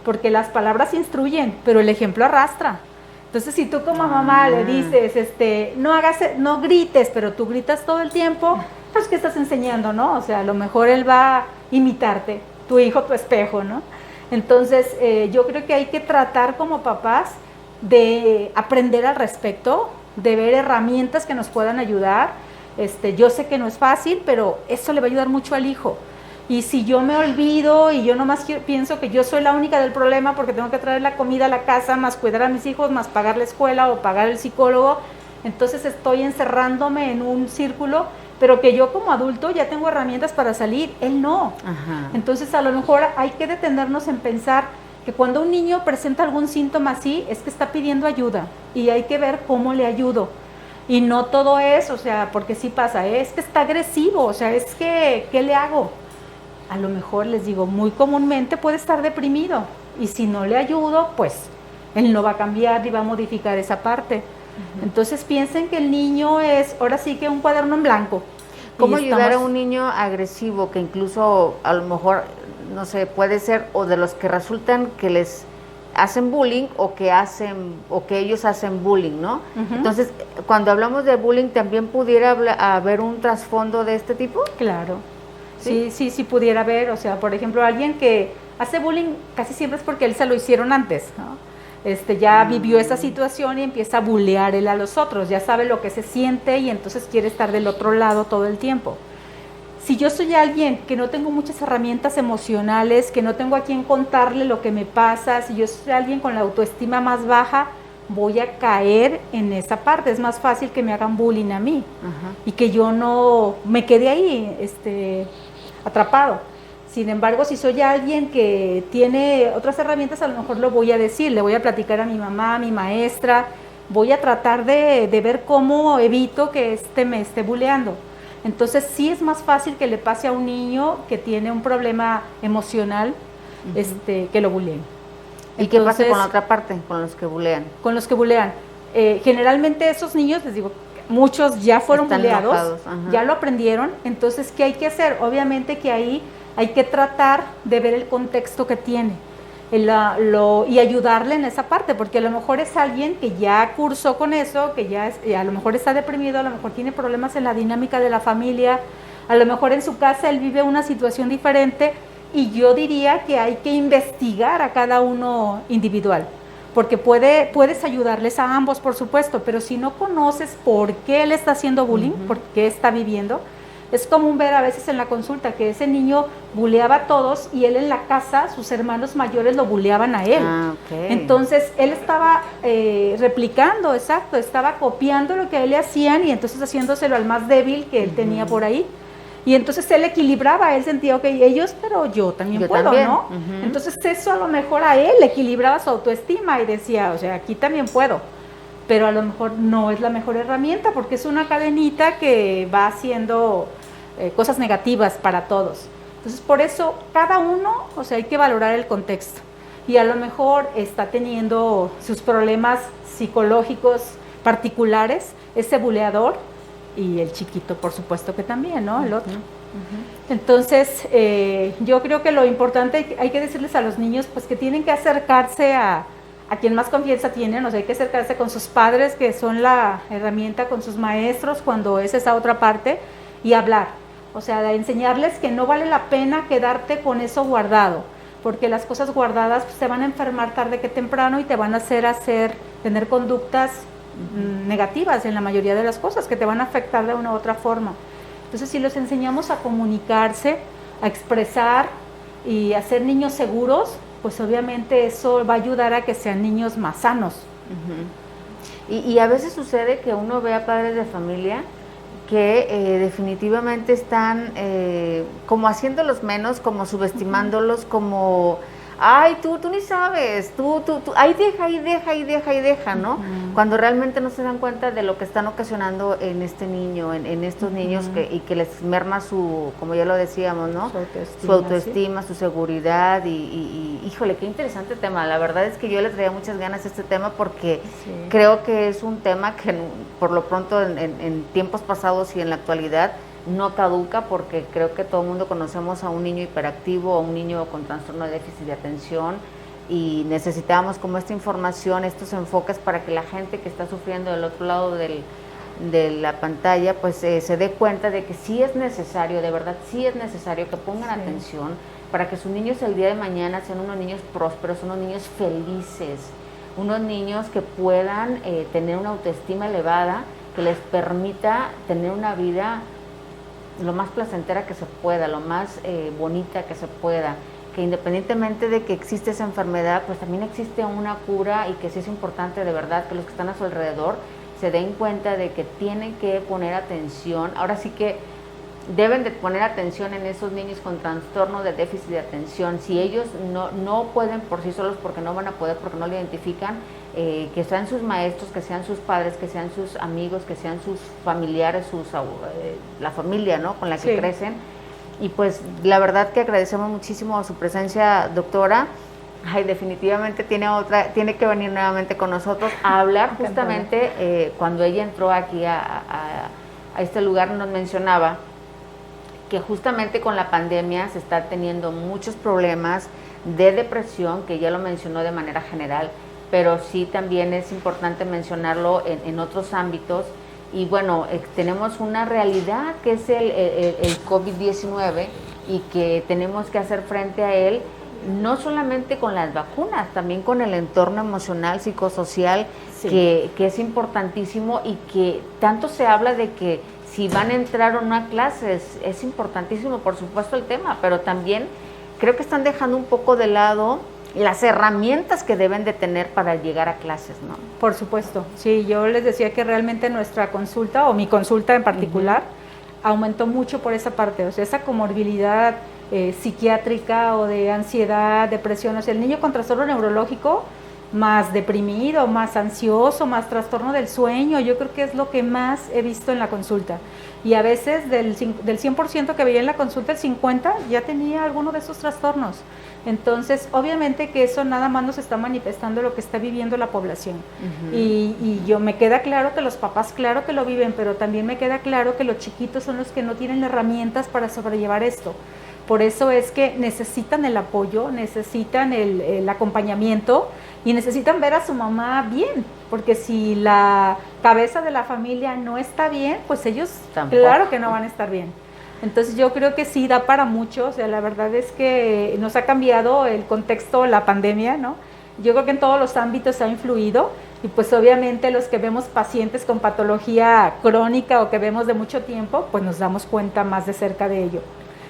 porque las palabras instruyen, pero el ejemplo arrastra. Entonces, si tú como mamá le dices, no grites, pero tú gritas todo el tiempo, pues ¿qué estás enseñando, no? O sea, a lo mejor él va a imitarte, tu hijo, tu espejo, ¿no? Entonces, yo creo que hay que tratar como papás de aprender al respecto, de ver herramientas que nos puedan ayudar. Yo sé que no es fácil, pero eso le va a ayudar mucho al hijo. Y si yo me olvido y yo nomás pienso que yo soy la única del problema porque tengo que traer la comida a la casa, más cuidar a mis hijos, más pagar la escuela o pagar el psicólogo, entonces estoy encerrándome en un círculo, pero que yo como adulto ya tengo herramientas para salir, él no. Ajá. Entonces a lo mejor hay que detenernos en pensar que cuando un niño presenta algún síntoma así, es que está pidiendo ayuda y hay que ver cómo le ayudo. Y no todo es, o sea, porque sí pasa, es que está agresivo, o sea, es que, ¿qué le hago? A lo mejor les digo, muy comúnmente puede estar deprimido y si no le ayudo, pues él no va a cambiar ni va a modificar esa parte. Uh-huh. Entonces piensen que el niño es, ahora sí que un cuaderno en blanco. ¿Cómo ayudar a un niño agresivo que incluso a lo mejor, no sé, puede ser o de los que resultan que les hacen bullying o que ellos hacen bullying, ¿no? Uh-huh. Entonces, cuando hablamos de bullying, ¿también pudiera haber un trasfondo de este tipo? Claro, sí pudiera haber. O sea, por ejemplo, alguien que hace bullying casi siempre es porque él se lo hicieron antes, ¿no? Ya vivió esa situación y empieza a bullear él a los otros, ya sabe lo que se siente y entonces quiere estar del otro lado todo el tiempo. Si yo soy alguien que no tengo muchas herramientas emocionales, que no tengo a quien contarle lo que me pasa, si yo soy alguien con la autoestima más baja, voy a caer en esa parte. Es más fácil que me hagan bullying a mí. Ajá. Y que yo no me quede ahí atrapado. Sin embargo, si soy alguien que tiene otras herramientas, a lo mejor lo voy a decir, le voy a platicar a mi mamá, a mi maestra, voy a tratar de ver cómo evito que me esté buleando. Entonces sí es más fácil que le pase a un niño que tiene un problema emocional, que lo buleen. ¿Y qué pasa con la otra parte, con los que bulean? Con los que bulean. Generalmente esos niños, les digo, muchos ya fueron buleados, ya lo aprendieron. Entonces, ¿qué hay que hacer? Obviamente que ahí hay que tratar de ver el contexto que tiene y ayudarle en esa parte, porque a lo mejor es alguien que ya cursó con eso, que ya a lo mejor está deprimido, a lo mejor tiene problemas en la dinámica de la familia, a lo mejor en su casa él vive una situación diferente, y yo diría que hay que investigar a cada uno individual, porque puedes ayudarles a ambos, por supuesto, pero si no conoces por qué él está haciendo bullying, por qué está viviendo. Es común ver a veces en la consulta que ese niño buleaba a todos y él en la casa, sus hermanos mayores lo buleaban a él. Entonces, él estaba replicando, estaba copiando lo que a él le hacían y entonces haciéndoselo al más débil que él tenía por ahí. Y entonces él equilibraba, él sentía, ok, ellos, pero yo también puedo, ¿no? Entonces eso a lo mejor a él le equilibraba su autoestima y decía, o sea, aquí también puedo. Pero a lo mejor no es la mejor herramienta porque es una cadenita que va haciendo cosas negativas para todos. Entonces, por eso cada uno, o sea, hay que valorar el contexto. Y a lo mejor está teniendo sus problemas psicológicos particulares, ese buleador, y el chiquito, por supuesto que también, ¿no? El otro. Entonces, yo creo que lo importante, hay que decirles a los niños, pues que tienen que acercarse a quien más confianza tienen, o sea, hay que acercarse con sus padres, que son la herramienta, con sus maestros, cuando es esa otra parte, y hablar. O sea, de enseñarles que no vale la pena quedarte con eso guardado, porque las cosas guardadas pues, se van a enfermar tarde que temprano y te van a hacer tener conductas negativas en la mayoría de las cosas, que te van a afectar de una u otra forma. Entonces, si los enseñamos a comunicarse, a expresar y a ser niños seguros, pues obviamente eso va a ayudar a que sean niños más sanos. Y a veces sucede que uno ve a padres de familia que definitivamente están como haciéndolos menos, como subestimándolos, como, ay, tú ni sabes, tú, ahí deja, ¿no? Cuando realmente no se dan cuenta de lo que están ocasionando en este niño, en estos niños, y que les merma su, como ya lo decíamos, ¿no? Su autoestima, ¿sí? Su seguridad, y híjole, qué interesante tema. La verdad es que yo le traía muchas ganas a este tema porque creo que es un tema que por lo pronto en tiempos pasados y en la actualidad no caduca, porque creo que todo el mundo conocemos a un niño hiperactivo, a un niño con trastorno de déficit de atención, y necesitamos como esta información, estos enfoques para que la gente que está sufriendo del otro lado de la pantalla pues se dé cuenta de que sí es necesario, de verdad sí es necesario que pongan atención para que sus niños el día de mañana sean unos niños prósperos, unos niños felices, unos niños que puedan tener una autoestima elevada, que les permita tener una vida lo más placentera que se pueda, lo más bonita que se pueda, que independientemente de que existe esa enfermedad, pues también existe una cura, y que sí es importante de verdad que los que están a su alrededor se den cuenta de que tienen que poner atención. Ahora sí que deben de poner atención en esos niños con trastorno de déficit de atención. Si ellos no pueden por sí solos, porque no van a poder, porque no lo identifican, que sean sus maestros, que sean sus padres, que sean sus amigos, que sean sus familiares, la familia, ¿no?, con la que crecen. Y pues la verdad que agradecemos muchísimo su presencia, doctora. Ay, definitivamente tiene que venir nuevamente con nosotros a hablar. Justamente cuando ella entró aquí a este lugar nos mencionaba que justamente con la pandemia se está teniendo muchos problemas de depresión, que ya lo mencionó de manera general, pero sí también es importante mencionarlo en otros ámbitos. Y bueno, tenemos una realidad que es el COVID-19, y que tenemos que hacer frente a él, no solamente con las vacunas, también con el entorno emocional, psicosocial, que es importantísimo, y que tanto se habla de que si van a entrar o no a clases, es importantísimo, por supuesto, el tema, pero también creo que están dejando un poco de lado las herramientas que deben de tener para llegar a clases, ¿no? Por supuesto, sí, yo les decía que realmente nuestra consulta, o mi consulta en particular, aumentó mucho por esa parte, o sea, esa comorbilidad psiquiátrica o de ansiedad, depresión. O sea, el niño con trastorno neurológico, más deprimido, más ansioso, más trastorno del sueño, yo creo que es lo que más he visto en la consulta. Y a veces del 100% que veía en la consulta, el 50% ya tenía alguno de esos trastornos. Entonces, obviamente que eso nada más nos está manifestando lo que está viviendo la población. Y yo me queda claro que los papás, claro que lo viven, pero también me queda claro que los chiquitos son los que no tienen herramientas para sobrellevar esto. Por eso es que necesitan el apoyo, necesitan el acompañamiento y necesitan ver a su mamá bien, porque si la cabeza de la familia no está bien, pues ellos tampoco. Claro que no van a estar bien. Entonces yo creo que sí da para mucho, o sea, la verdad es que nos ha cambiado el contexto, la pandemia, ¿no? Yo creo que en todos los ámbitos ha influido y pues obviamente los que vemos pacientes con patología crónica o que vemos de mucho tiempo, pues nos damos cuenta más de cerca de ello.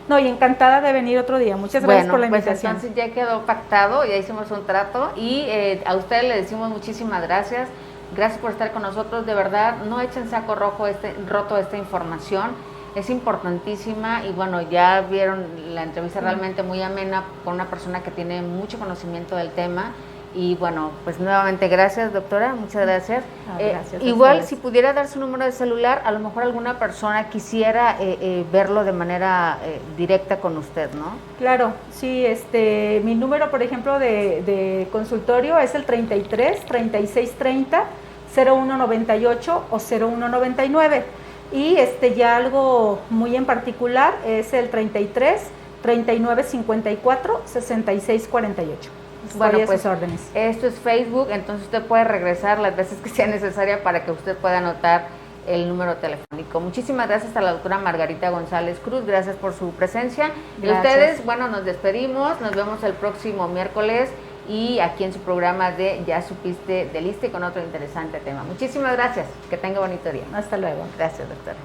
No, y encantada de venir otro día. Muchas gracias por la invitación. Pues entonces ya quedó pactado, ya hicimos un trato y a ustedes le decimos muchísimas gracias. Gracias por estar con nosotros. De verdad, no echen saco roto esta información. Es importantísima y bueno, ya vieron la entrevista realmente muy amena con una persona que tiene mucho conocimiento del tema. Y bueno, pues nuevamente gracias, doctora, muchas gracias. Gracias igual, si pudiera dar su número de celular, a lo mejor alguna persona quisiera verlo de manera directa con usted, ¿no? Claro, sí, mi número, por ejemplo, de consultorio es el 33 36 30 0198 o 0199. Y ya algo muy en particular es el 33 39 54 66 48. Bueno, pues órdenes. Esto es Facebook, entonces usted puede regresar las veces que sea necesaria para que usted pueda anotar el número telefónico. Muchísimas gracias a la doctora Margarita González Cruz, gracias por su presencia. Gracias. Y ustedes, bueno, nos despedimos, nos vemos el próximo miércoles y aquí en su programa de Ya Supiste del ISSSTE con otro interesante tema. Muchísimas gracias, que tenga bonito día. Hasta luego. Gracias, doctora.